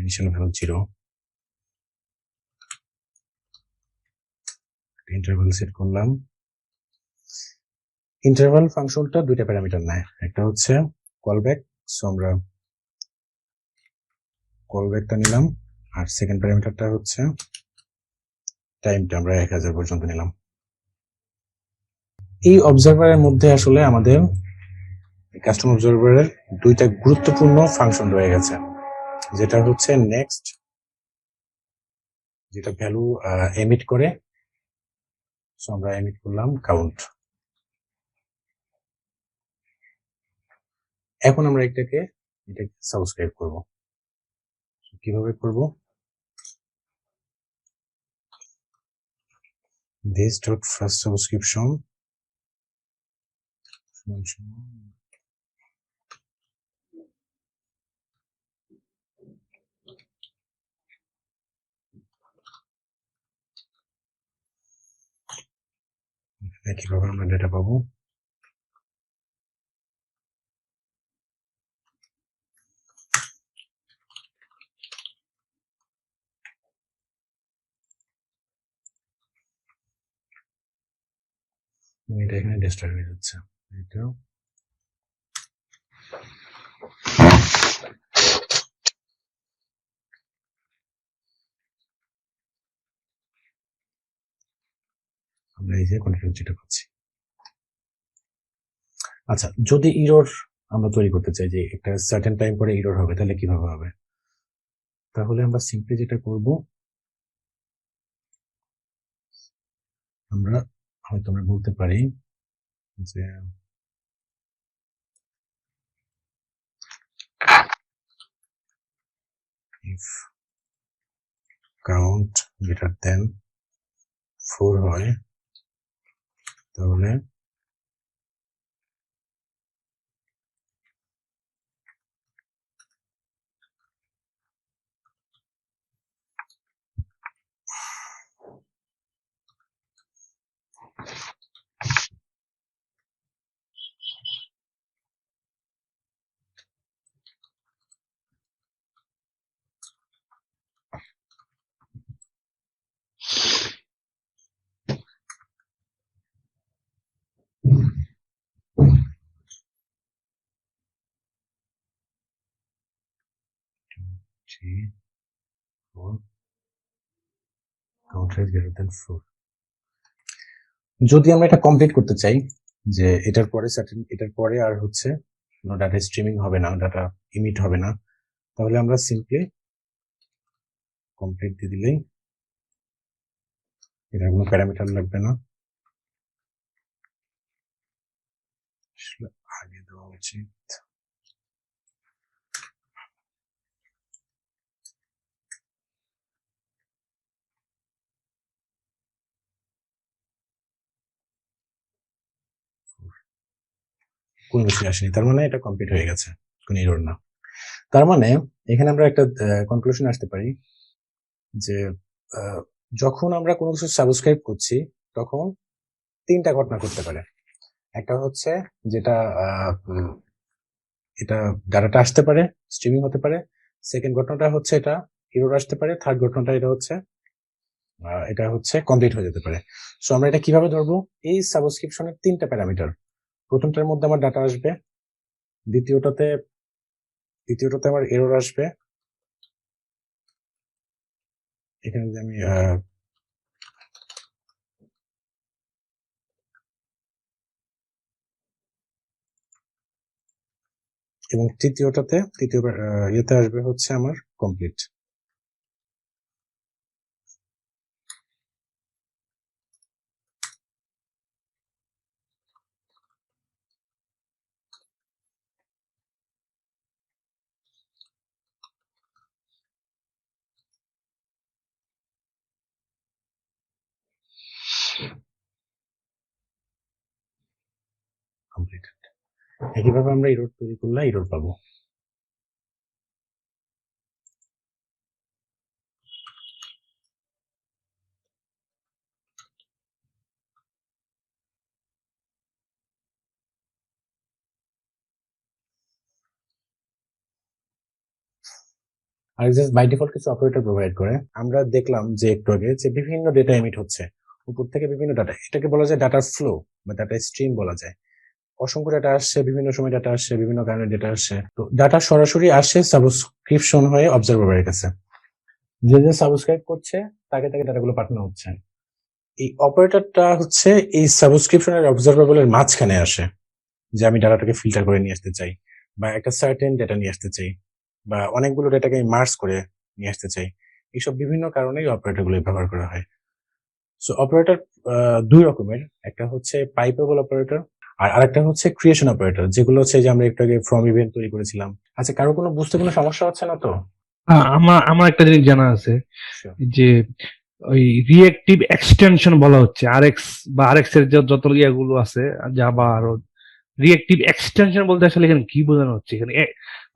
[SPEAKER 1] ইনিশিয়াল ভ্যালু 0, ইন্টারভাল সেট করলাম। ইন্টারভাল ফাংশনটা দুইটা প্যারামিটার নেয়, একটা হচ্ছে কলব্যাক, সো আমরা কলব্যাকটা নিলাম, আর সেকেন্ড প্যারামিটারটা হচ্ছে টাইমটা আমরা 1000 পর্যন্ত নিলাম। এই অবজারভারের মধ্যে আসলে আমাদের কাস্টম অবজারভারের দুইটা গুরুত্বপূর্ণ ফাংশন রয়ে গেছে, যেটা হচ্ছে নেক্সট, যেটা ভ্যালু এমিট করে, সো আমরা এমিট করলাম কাউন্ট। এখন আমরা এটাকে সাবস্ক্রাইব করব। কিভাবে করব? this dot first subscription কিভাবে আমরা ডেটা পাবো? এটা এখানে ডিস্ট্রয় হয়ে যাচ্ছে। এটা আমরা এই যে কন্ট্রোল যেটা পাচ্ছি। আচ্ছা, যদি ইরর আমরা তৈরি করতে চাই যে একটা সার্টেন টাইম পরে ইরর হবে, তাহলে কিভাবে হবে? তাহলে আমরা সিম্পলি যেটা করব, আমরা হয়তো আমরা বলতে পারি যে if count greater than 4 হয় তাহলে count is greater than 4। যদি আমরা এটা কমপ্লিট করতে চাই যে এটার পরে আর হচ্ছে কোনো ডাটা স্ট্রিমিং হবে না, ডাটা ইমিট হবে না, তাহলে আমরা সিম্পলি কমপ্লিট দিয়ে দিলেই, এটার কোনো প্যারামিটার লাগবে না। আগে দেওয়া উচিত। কোনো কিছু আসেনি, তার মানে এটা কমপ্লিট হয়ে গেছে, কোনো এরর না। তার মানে এখানে আমরা একটা কনক্লুশন আসতে পারি যে যখন আমরা কোনো কিছু সাবস্ক্রাইব করছি তখন 3টা ঘটনা ঘটতে পারে। একটা হচ্ছে যেটা এটা ডাটাটা আসতে পারে, স্ট্রিমিং হতে পারে। সেকেন্ড ঘটনাটা হচ্ছে এটা এরর আসতে পারে। থার্ড ঘটনাটা এটা হচ্ছে কমপ্লিট হয়ে যেতে পারে। সো আমরা এটা কিভাবে ধরবো? এই সাবস্ক্রিপশনের 3টা প্যারামিটার। প্রথমটার মধ্যে আমার ডাটা আসবে, দ্বিতীয়টাতে আমার এরর আসবে। এখানে যদি আমি এবং তৃতীয় ইয়েতে আসবে হচ্ছে আমার কমপ্লিট। কমপ্লিট। একইভাবে আমরা এরর তৈরি করলে এরর পাবো। আর জাস্ট বাই ডিফল্ট কিছু অপারেটর প্রোভাইড করে। আমরা দেখলাম যে একটু আগে যে বিভিন্ন ডেটা এমিট হচ্ছে, উপর থেকে বিভিন্ন ডাটা, এটাকে বলা যায় ডাটার ফ্লো বা ডাটা স্ট্রিম বলা যায়। অসংখ্য ডাটা আসছে, বিভিন্ন সময় ডাটা আসছে, বিভিন্ন কারণে ডাটা আসছে। তো ডাটা সরাসরি আসে সাবস্ক্রিপশন হয়ে অবজারভারের কাছে। যে সাবস্ক্রাইব করছে তাকে ডাটাগুলো পাঠানো হচ্ছে। এই অপারেটরটা হচ্ছে এই সাবস্ক্রিপশন আর অবজারভেবলের মাঝখানে আসে, যে আমি ডাটাটাকে ফিল্টার করে নিয়ে আসতে চাই বা একটা সার্টেন ডেটা নিয়ে আসতে চাই বা অনেকগুলো ডেটাকে আমি মার্জ করে নিয়ে আসতে চাই। এইসব বিভিন্ন কারণেই অপারেটরগুলো ব্যবহার করা হয়। সো অপারেটর 2 রকমের, একটা হচ্ছে পাইপেবল অপারেটর আর আরেকটা হচ্ছে ক্রিয়েশন অপারেটর, যেগুলো হচ্ছে যে আমরা একটু আগে ফ্রম ইভেন্ট তৈরি করেছিলাম। আচ্ছা, কারো কোনো বুঝতে কোনো সমস্যা হচ্ছে না তো?
[SPEAKER 3] আমার একটা জিনিস জানা আছে
[SPEAKER 1] Sure.
[SPEAKER 3] যে ওই রিয়েক্টিভ এক্সটেনশন বলা হচ্ছে আরএক্স বা আরএক্স এর যত ইয়াগুলো আছে জাভা আরো রিয়েক্টিভ এক্সটেনশন বলতে আসলে এখানে কি বোঝানো হচ্ছে এখানে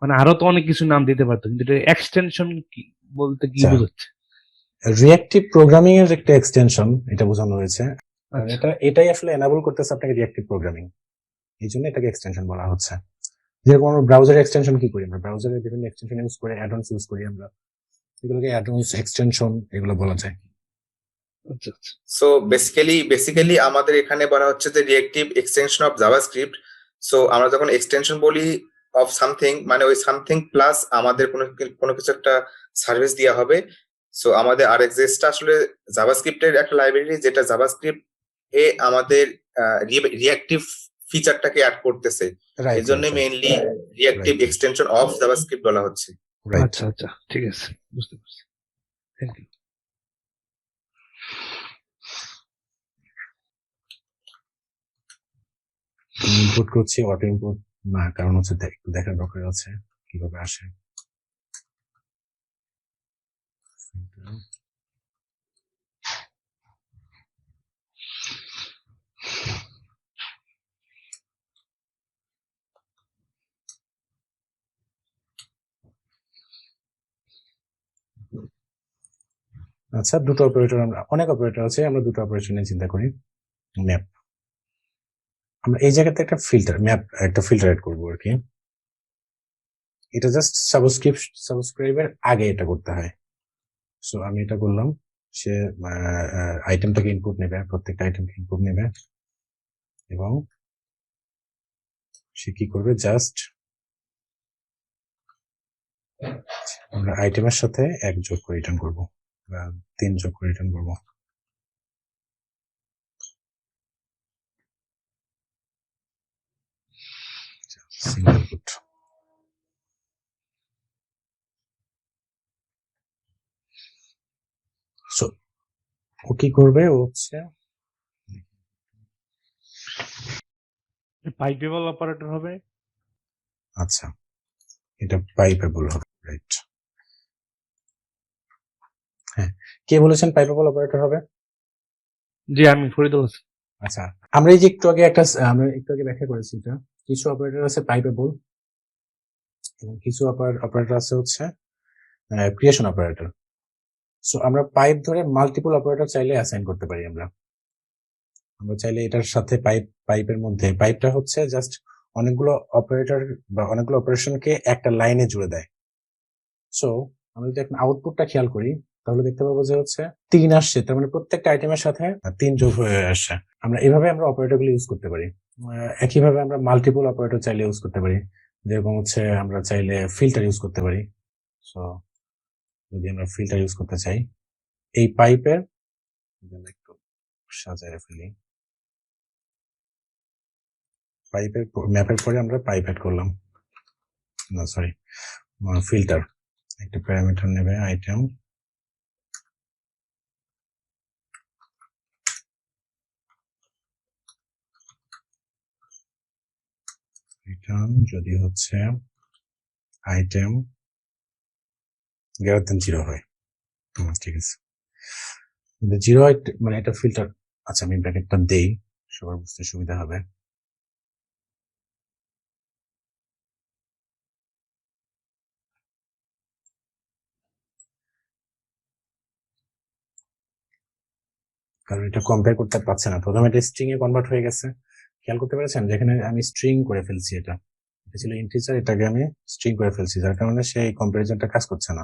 [SPEAKER 3] মানে আরো তো অনেক কিছু নাম দিতে পারতো, কিন্তু এটা এক্সটেনশন কি বলতে কি
[SPEAKER 1] আচ্ছা।
[SPEAKER 3] বোঝাচ্ছে?
[SPEAKER 1] রিঅ্যাক্টিভ প্রোগ্রামিং এর একটা এক্সটেনশন এটা বোঝানো হয়েছে। কারণ
[SPEAKER 3] আচ্ছা,
[SPEAKER 1] এটাই আসলে এনাবল করতেছে আপনাকে রিঅ্যাক্টিভ প্রোগ্রামিং, এই জন্য এটাকে এক্সটেনশন বলা হচ্ছে। যেরকম আমরা ব্রাউজার এক্সটেনশন কি করি, আমরা ব্রাউজারের বিভিন্ন এক্সটেনশন ইউজ করে অ্যাডঅনস ইউজ করি, আমরা এগুলোকে অ্যাডঅনস এক্সটেনশন এগুলো বলা যায়।
[SPEAKER 3] আচ্ছা, আচ্ছা।
[SPEAKER 2] সো বেসিক্যালি আমাদের এখানে বলা হচ্ছে যে reactive extension of JavaScript. So আমরা যখন এক্সটেনশন বলি অফ সামথিং, মানে ওই সামথিং প্লাস আমাদের কোনো কিছু একটা সার্ভিস দেওয়া হবে। সো আমাদের আরএক্সএসটা আসলে জাভাস্ক্রিপ্টের একটা লাইব্রেরি, যেটা জাভাস্ক্রিপ্ট এ আমাদের রিঅ্যাক্টিভ ফিচারটাকে অ্যাড করতেছে।
[SPEAKER 1] রাইট,
[SPEAKER 2] এই জন্য mainly reactive
[SPEAKER 1] Right.
[SPEAKER 2] Extension of JavaScript বলা হচ্ছে।
[SPEAKER 1] রাইট।
[SPEAKER 3] আচ্ছা, আচ্ছা, ঠিক আছে, বুঝতে পারছি। Thank you.
[SPEAKER 1] ইনপুট করছি অটো ইনপুট না, কারণ হচ্ছে একটু দেখার দরকার আছে কিভাবে আসে। আচ্ছা, দুটো অপারেটর, আমরা অনেক অপারেটর আছে, আমরা দুটো অপারেটর নিয়ে চিন্তা করি। ম্যাপ, আমরা এই জায়গাতে একটা ফিল্টার এড করবো আর কি। এটা জাস্ট সাবস্ক্রাইবের আগে এটা করতে হয়। সো আমি এটা করলাম, সে আইটেমটাকে ইনপুট নেবে, প্রত্যেকটা আইটেমকে ইনপুট নেবে এবং সে কি করবে, জাস্ট আমরা আইটেমের সাথে 1 যোগ করে রিটার্ন করবো বা 3 যোগ করে রিটার্ন করবো। Single put. সো ও কি করবে, ও হচ্ছে
[SPEAKER 3] পাইপেবল অপারেটর হবে।
[SPEAKER 1] আচ্ছা, এটা পাইপেবল হবে, রাইট। হ্যাঁ, কে বলেছেন পাইপেবল অপারেটর হবে?
[SPEAKER 3] জি, আমি ফরিদুল হাসান।
[SPEAKER 1] আচ্ছা, আমরা এই যে একটু আগে ব্যাখ্যা করেছি, এটা কিছু অপারেটর আছে পাইপেবল, এবং কিছু অপারেটর আছে হচ্ছে ক্রিয়েশন অপারেটর। সো আমরা পাইপ ধরে মাল্টিপল অপারেটর চাইলে অ্যাসাইন করতে পারি। আমরা চাইলে এটার সাথে পাইপের মধ্যে পাইপটা হচ্ছে জাস্ট অনেকগুলো অপারেটর বা অনেকগুলো অপারেশনকে একটা লাইনে জুড়ে দেয়। সো আমরা যদি এখন আউটপুটটা খেয়াল করি তাহলে দেখতে পাবো যে হচ্ছে 3 আসছে, তার মানে প্রত্যেকটা আইটেমের সাথে 3 যোগ হয়ে আসছে। এভাবে আমরা অপারেটরগুলো ইউজ করতে পারি। একইভাবে আমরা মাল্টিপল অপারেটর চাইলে ইউজ করতে পারি, যেরকম হচ্ছে আমরা চাইলে ফিল্টার ইউজ করতে পারি। সো যদি আমরা ফিল্টার ইউজ করতে চাই এই পাইপের একটু সাজায় ফেলি, পাইপের ম্যাপের পরে আমরা পাইপ অ্যাড করলাম, না সরি ফিল্টার একটা প্যারামিটার নেবে আইটেম, রিটার্ন যদি হচ্ছে আইটেম >0 হয়, ঠিক আছে। যদি 0 হয় মানে এটা ফিল্টার। আচ্ছা আমি ব্র্যাকেটটা দেই, সবার বুঝতে সুবিধা হবে। কারণ এটা কম্পেয়ার করতে পারছে না, প্রথমে এটা স্ট্রিং এ কনভার্ট হয়ে গেছে। খেয়াল করতে পেরেছেন যেখানে আমি স্ট্রিং করে ফেলছি, এটা ছিল ইন্টিজার, এটাকে আমি স্ট্রিং করে ফেলছি, যার কারণে সেই কম্পারিজনটা কাজ করছে না।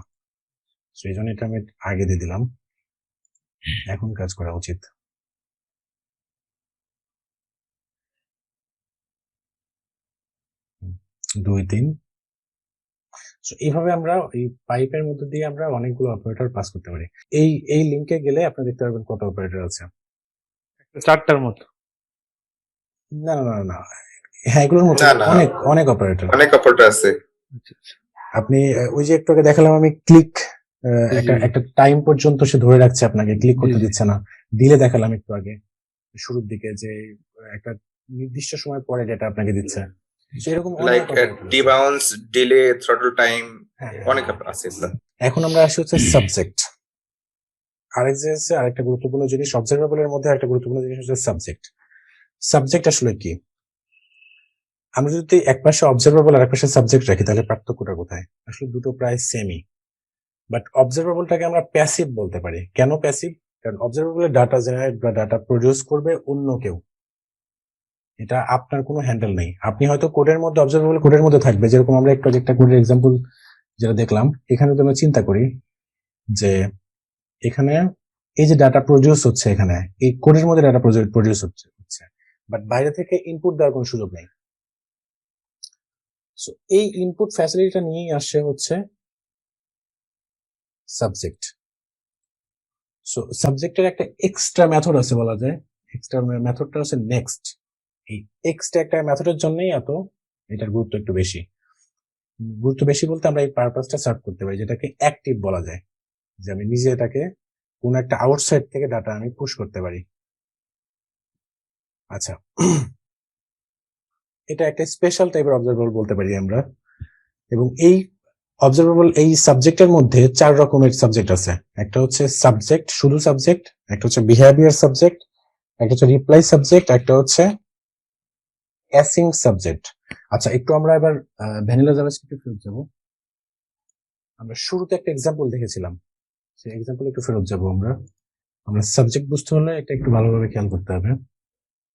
[SPEAKER 1] সেই জন্য এটা আমি আগে দিয়ে দিলাম, এখন কাজ করা উচিত। 2 3। এইভাবে আমরা এই পাইপের মধ্যে দিয়ে আমরা অনেকগুলো অপারেটর পাস করতে পারি। এই লিংকে গেলে আপনি দেখতে পারবেন কত অপারেটর আছে,
[SPEAKER 3] 4টার মতো।
[SPEAKER 1] না না না না, হ্যাঁ এগুলোর মতো
[SPEAKER 2] না, না।
[SPEAKER 1] অনেক অনেক অপারেটর।
[SPEAKER 2] অনেক অপারেটর আছে।
[SPEAKER 3] আচ্ছা, আচ্ছা।
[SPEAKER 1] আপনি ওই যে একটু আগে দেখালাম আমি ক্লিক,
[SPEAKER 3] জি।
[SPEAKER 1] একটা টাইম পর্যন্ত সে ধরে রাখছে, আপনাকে ক্লিক করতে
[SPEAKER 3] জি, জি।
[SPEAKER 1] দিচ্ছে না। দিলে দেখালাম একটু আগে শুরুর দিকে যে একটা নির্দিষ্ট সময় পরে ডেটা আপনাকে দিচ্ছে। এরকম
[SPEAKER 2] লাইক
[SPEAKER 1] অনেক operator আছে।
[SPEAKER 2] ডিবাউন্স, ডিলে, থ্রটল টাইম,
[SPEAKER 1] হ্যাঁ,
[SPEAKER 2] অনেক আছে এগুলো।
[SPEAKER 1] এখন আমরা আসি হচ্ছে সাবজেক্ট। আরেক যে আছে আরেকটা গুরুত্বপূর্ণ জিনিস, অবজারভেবলের মধ্যে একটা গুরুত্বপূর্ণ জিনিস হচ্ছে সাবজেক্ট। সাবজেক্ট আসলে কি? আমরা যদি এক পাশে অবজারভেবল আর এক পাশে সাবজেক্ট রাখি তাহলে পার্থক্যটা কোথায়? আসলে দুটো প্রায় সেমই, বাট অবজারভেবলটাকে আমরা প্যাসিভ বলতে পারি। কেন প্যাসিভ? কারণ অবজারভেবলের ডাটা জেনারেট বা ডাটা প্রডিউস করবে অন্য কেউ, এটা আপনার কোনো হ্যান্ডেল নেই। আপনি হয়তো কোডের মধ্যে অবজারভেবল কোডের মধ্যে থাকবে, যেরকম আমরা একটু একটা কোডের এক্সাম্পল যেটা দেখলাম, এখানে যদি আমরা চিন্তা করি যে এখানে এই যে ডাটা প্রডিউস হচ্ছে, এখানে এই কোডের মধ্যে ডাটা প্রডিউস হচ্ছে, বাট বাইরে থেকে ইনপুট দেওয়ার কোনো সুযোগ নেই। সো এই ইনপুট ফ্যাসিলিটিটা নিয়েই আসছে হচ্ছে সাবজেক্ট। সো সাবজেক্টের একটা এক্সট্রা মেথড আছে বলা যায়, এক্সট্রা মেথডটা হচ্ছে নেক্সট। এই এক্সট্রা একটা মেথডের জন্যই এটার গুরুত্ব একটু বেশি। গুরুত্ব বেশি বলতে আমরা এই পারপাসটা সার্ভ করতে পারি, যেটাকে অ্যাক্টিভ বলা যায়, যে আমি নিজে এটাকে কোন একটা আউটসাইড থেকে ডাটা আমি পুশ করতে পারি। আচ্ছা, এটা একটা স্পেশাল টাইপের অবজারভেবল বলতে পারি আমরা। এবং এই অবজারভেবল এই সাবজেক্টের মধ্যে 4 রকমের সাবজেক্ট আছে। একটা হচ্ছে সাবজেক্ট, শুধু সাবজেক্ট, একটা হচ্ছে বিহেভিয়ার সাবজেক্ট, একটা হচ্ছে রিপ্লাই সাবজেক্ট, একটা হচ্ছে অ্যাসিং সাবজেক্ট। আচ্ছা, একটু আমরা এবার ভ্যানিলা জাভাস্ক্রিপ্টে ফেরত যাব। আমরা শুরুতে একটা এক্সাম্পল দেখেছিলাম, সেই এক্সাম্পল একটু ফেরত যাব। আমরা সাবজেক্ট বুঝতে হলে এটা একটু ভালোভাবে খেয়াল করতে হবে।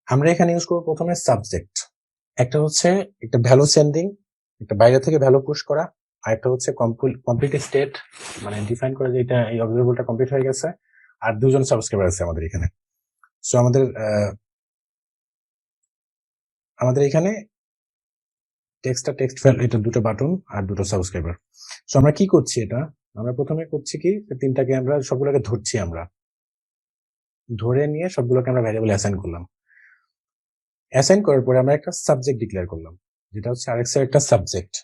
[SPEAKER 1] আমরা এখানে ইউজ করবো প্রথমে সাবজেক্ট। একটা হচ্ছে একটা ভ্যালু সেন্ডিং, একটা বাইরে থেকে ভ্যালু পুশ করা, আর একটা হচ্ছে কমপ্লিট স্টেট, মানে ডিফাইন করা যে এটা এই অবজারভেবলটা কমপ্লিট হয়ে গেছে। আর 2 জন সাবস্ক্রাইবার আছে আমাদের এখানে। সো আমাদের এখানে টেক্সট ফাইল, এটা 2টা বাটন আর 2টো সাবস্ক্রাইবার। সো আমরা কি করছি, আমরা প্রথমে করছি কি, তিনটাকে আমরা সবগুলোকে ধরছি, আমরা ধরে নিয়ে সবগুলোকে আমরা ভ্যারিয়েবল অ্যাসাইন করলাম। অ্যাসাইন করার পরে আমরা একটা সাবজেক্ট ডিক্লেয়ার করলাম, যেটা হচ্ছে আরেক্সের একটা সাবজেক্ট।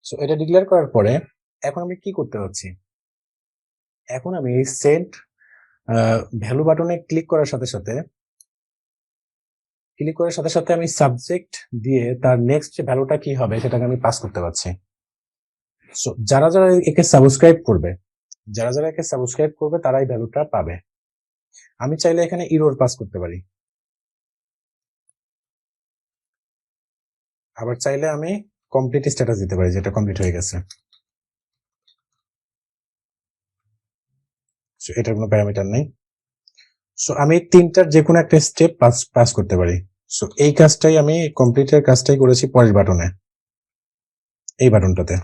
[SPEAKER 1] সো এটা ডিক্লেয়ার করার পরে এখন আমি কি করতে যাচ্ছি, এখন আমি এই সেট ভ্যালু বাটনে ক্লিক করার সাথে সাথে আমি সাবজেক্ট দিয়ে তার নেক্সট যে ভ্যালুটা কি হবে সেটাকে আমি পাস করতে পারছি। সো যারা একে সাবস্ক্রাইব করবে তারা এই ভ্যালুটা পাবে। আমি চাইলে এখানে ইরর পাস করতে পারি, আবার চাইলে আমি কমপ্লিট স্ট্যাটাস দিতে পারি যেটা কমপ্লিট হয়ে গেছে। So, এটার কোনো প্যারামিটার নেই। সো আমি তিনটার যে কোনো একটা স্টেপ পাস করতে পারি। সো এই কাজটাই আমি কমপ্লিটের কাজটাই করেছি পরের বাটনে, এই বাটনটাতে।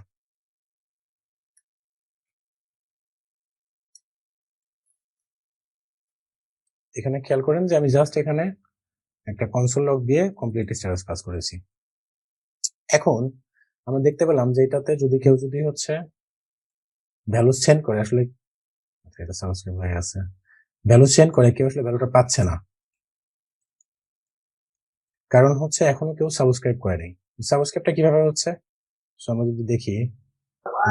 [SPEAKER 1] এখানে খেয়াল করেন যে আমি জাস্ট এখানে একটা কনসোল লগ দিয়ে কমপ্লিট স্ট্যাটাস পাস করেছি। এখন আমরা দেখতে পেলাম যে এটাতে যদি কেউ যদি হচ্ছে ভ্যালু সেন্ড করে, আসলে এটা সাবস্ক্রাইব হয়ে আছে, ভ্যালু সেন্ড করে কেউ আসলে ভ্যালুটা পাচ্ছে না, কারণ হচ্ছে এখনো কেউ সাবস্ক্রাইব করেনি। সাবস্ক্রাইবটা কিভাবে হচ্ছে? সো আমরা যদি দেখি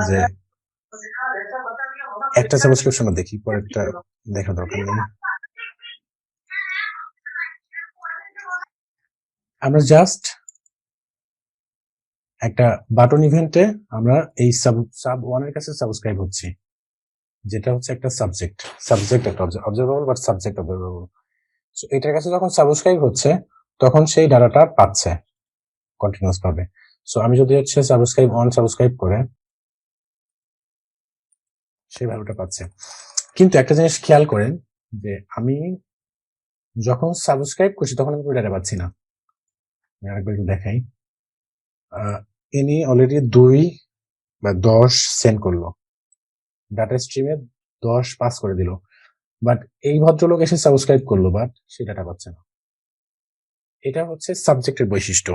[SPEAKER 1] যে একটা সাবস্ক্রিপশন দেখি, পরেরটা দেখা দরকার নেই। আমরা জাস্ট একটা বাটন ইভেন্টে আমরা এই সাব ওয়ানের কাছে সাবস্ক্রাইব হচ্ছি, যেটা হচ্ছে একটা সাবজেক্ট একটা observable but subject observable. So এটার কাছে যখন সাবস্ক্রাইব হচ্ছে তখন সেই ডাটাটা পাচ্ছে কন্টিনিউয়াস ভাবে। সো আমি যদি হচ্ছে সাবস্ক্রাইব করে সেই ভ্যালুটা পাচ্ছে। কিন্তু একটা জিনিস খেয়াল করেন যে আমি যখন সাবস্ক্রাইব করছি তখন আমি ডাটা পাচ্ছি না। আমি আরেকবার একটু দেখাই। ইনি অলরেডি 2 বা 10 সেন্ড করলো, ডাটা স্ট্রিমে 10 পাস করে দিল, বাট এই ভদ্রলোক এসে সাবস্ক্রাইব করলো, বাট সে ডাটা পাচ্ছে না। এটা হচ্ছে সাবজেক্টের বৈশিষ্ট্য।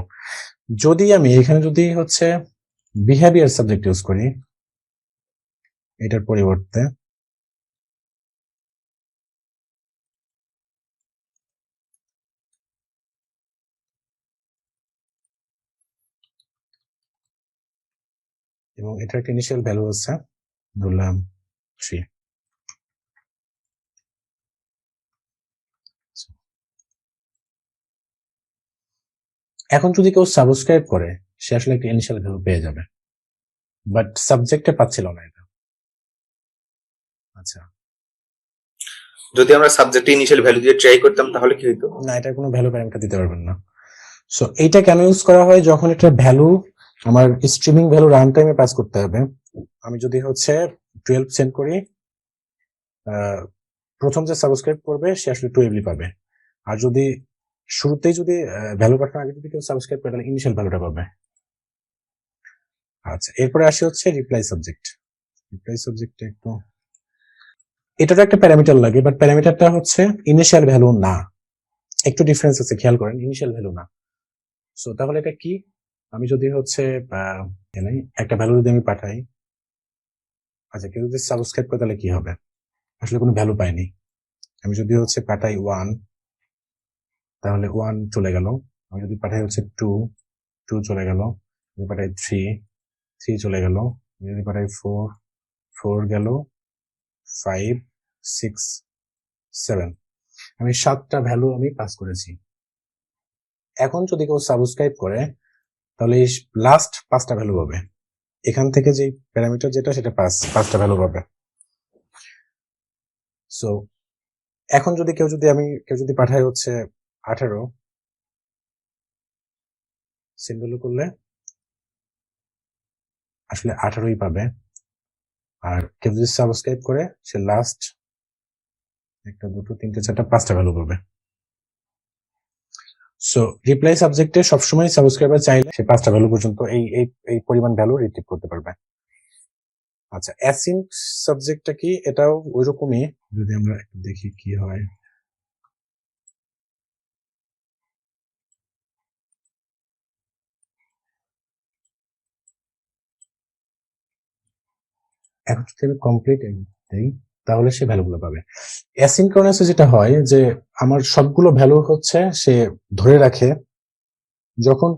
[SPEAKER 1] যদি আমি এখানে যদি হচ্ছে বিহেভিয়ার সাবজেক্ট ইউজ করি এটার পরিবর্তে, এবং এটার একটা ইনিশিয়াল ভ্যালু আছে ধরলাম 3। এখন যদি কেউ সাবস্ক্রাইব করে সে আসলে একটা ইনিশিয়াল ভ্যালু পেয়ে যাবে, বাট সাবজেক্টে পাচ্ছিল না এটা। আচ্ছা,
[SPEAKER 2] যদি আমরা সাবজেক্টে ইনিশিয়াল ভ্যালু দিয়ে ট্রাই করতাম তাহলে কি হতো?
[SPEAKER 1] না, এটার কোনো ভ্যালু প্যারামিটার দিতে পারবেন না। সো এইটা কেন ইউজ করা হয়? যখন এটা ভ্যালু আমার স্ট্রিমিং ভ্যালু রান টাইমে পাস করতে হবে। আমি যদি হচ্ছে 12 সেন্ড করি, প্রথম যে সাবস্ক্রাইব করবে সে আসলে 12 পাবে। আর যদি শুরুতেই যদি ভ্যালু পাঠানোর আগে যদি কেউ সাবস্ক্রাইব করে তাহলে ইনিশিয়াল ভ্যালুটা পাবে। আচ্ছা, এরপরে আসি হচ্ছে রিপ্লাই সাবজেক্ট একটু, এটারও একটা প্যারামিটার লাগে, বাট প্যারামিটারটা হচ্ছে ইনিশিয়াল ভ্যালু না, একটু ডিফারেন্স আছে, খেয়াল করেন, ইনিশিয়াল ভ্যালু না। সো তাহলে এটা কি? আমি যদি হচ্ছে একটা ভ্যালু যদি আমি পাঠাই, আচ্ছা কেউ যদি সাবস্ক্রাইব করে তাহলে কি হবে? আসলে কোনো ভ্যালু পাইনি। আমি যদি হচ্ছে পাঠাই 1 তাহলে 1 চলে গেল। আমি যদি পাঠাই হচ্ছে 2 চলে গেল। যদি পাঠাই 3 চলে গেল। যদি পাঠাই 4 গেল। 5 6 7, আমি 7টা ভ্যালু আমি পাস করেছি। এখন যদি কেউ সাবস্ক্রাইব করে তাহলে এই লাস্ট 5টা ভ্যালু পাবে। এখান থেকে যে প্যারামিটার যেটা সেটা 5টা ভ্যালু পাবে। সো এখন যদি কেউ যদি পাঠায় হচ্ছে 18 সেন্ড ভ্যালু করলে আসলে 18ই পাবে। আর কেউ যদি সাবস্ক্রাইব করে সে লাস্ট 1 2 3 4 5টা ভ্যালু পাবে। সো রিপ্লাই সাবজেক্টে সবসময় সাবস্ক্রাইবার চাইলে সে 5টা ভ্যালু পর্যন্ত এই পরিমাণ ভ্যালু রিট্রিভ করতে পারবে। আচ্ছা, অ্যাসিন সাবজেক্টটা কি? এটাও ওইরকমই, যদি আমরা একটু দেখি কি হয়। এখন যদি আমি কমপ্লিট দিই তাহলে সে ভ্যালুগুলো পাবে। অ্যাসিনক্রোনাসে যেটা হয় যে আমার সবগুলো ভ্যালু হচ্ছে সে ধরে রাখে, যখন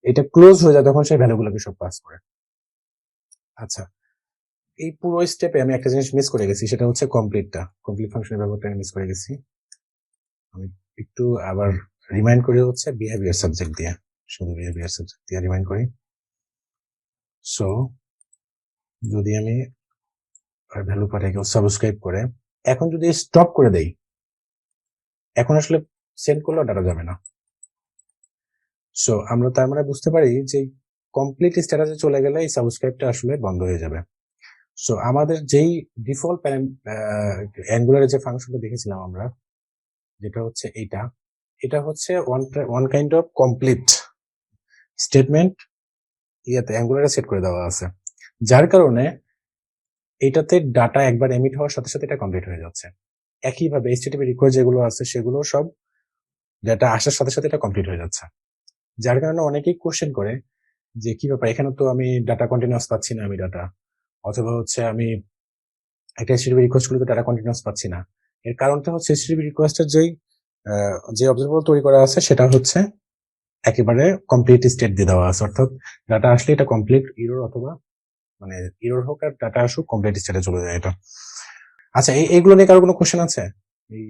[SPEAKER 1] এটা ক্লোজ হয়ে যায় তখন সে ভ্যালুগুলোকে সব পাস করে। আচ্ছা, এই পুরো স্টেপে আমি একটা জিনিস মিস করে গেছি, সেটা হচ্ছে কমপ্লিট ফাংশনের ব্যাপারটা আমি মিস করে গেছি। আমি একটু আবার রিমাইন্ড করি হচ্ছে বিহেভিয়ার সাবজেক্ট দিয়ে, শুধু বিহেভিয়ার সাবজেক্ট দিয়ে রিমাইন্ড করি। সো যদি আমি ভ্যালু পাঠাই কেউ সাবস্ক্রাইব করে, এখন যদি স্টপ করে দেই, এখন আসলে সেন্ড করলেও ডাটা যাবে না। সো আমরা তার মানে বুঝতে পারি যে কমপ্লিট স্ট্যাটাসে চলে গেলে এই সাবস্ক্রাইবটা আসলে বন্ধ হয়ে যাবে। সো আমাদের যেই ডিফল্ট অ্যাঙ্গুলারের যে ফাংশনটা দেখেছিলাম আমরা, যেটা হচ্ছে এটা হচ্ছে one kind of complete statement অ্যাঙ্গুলারে সেট করে দেওয়া আছে, যার কারণে এটাতে ডাটা একবার এমিট হওয়ার সাথে সাথে এটা কমপ্লিট হয়ে যাচ্ছে। একইভাবে HTTP রিকোয়েস্ট যেগুলো আছে সেগুলো সব ডাটা আসার সাথে সাথে এটা কমপ্লিট হয়ে যাচ্ছে, যার কারণে অনেকেই কোশ্চেন করে যে কি ব্যাপার, এখানে তো আমি ডাটা কন্টিনিউয়াস পাচ্ছি না, আমি ডাটা, অথবা হচ্ছে আমি একটা HTTP রিকোয়েস্ট করলে তো ডাটা কন্টিনিউয়াস পাচ্ছি না। এর কারণটা হচ্ছে HTTP রিকোয়েস্টের যে অবজারভেবল তৈরি করা আছে সেটা হচ্ছে একেবারে কমপ্লিট স্টেট দিয়ে দেওয়া আছে, অর্থাৎ ডাটা আসলে এটা কমপ্লিট ইরর অথবা মানে ইরর হোক আর ডাটা আসুক কমপ্লিট স্টেটে চলে যায় এটা। আচ্ছা, এইগুলো নিয়ে কারো কোনো কোশ্চেন আছে এই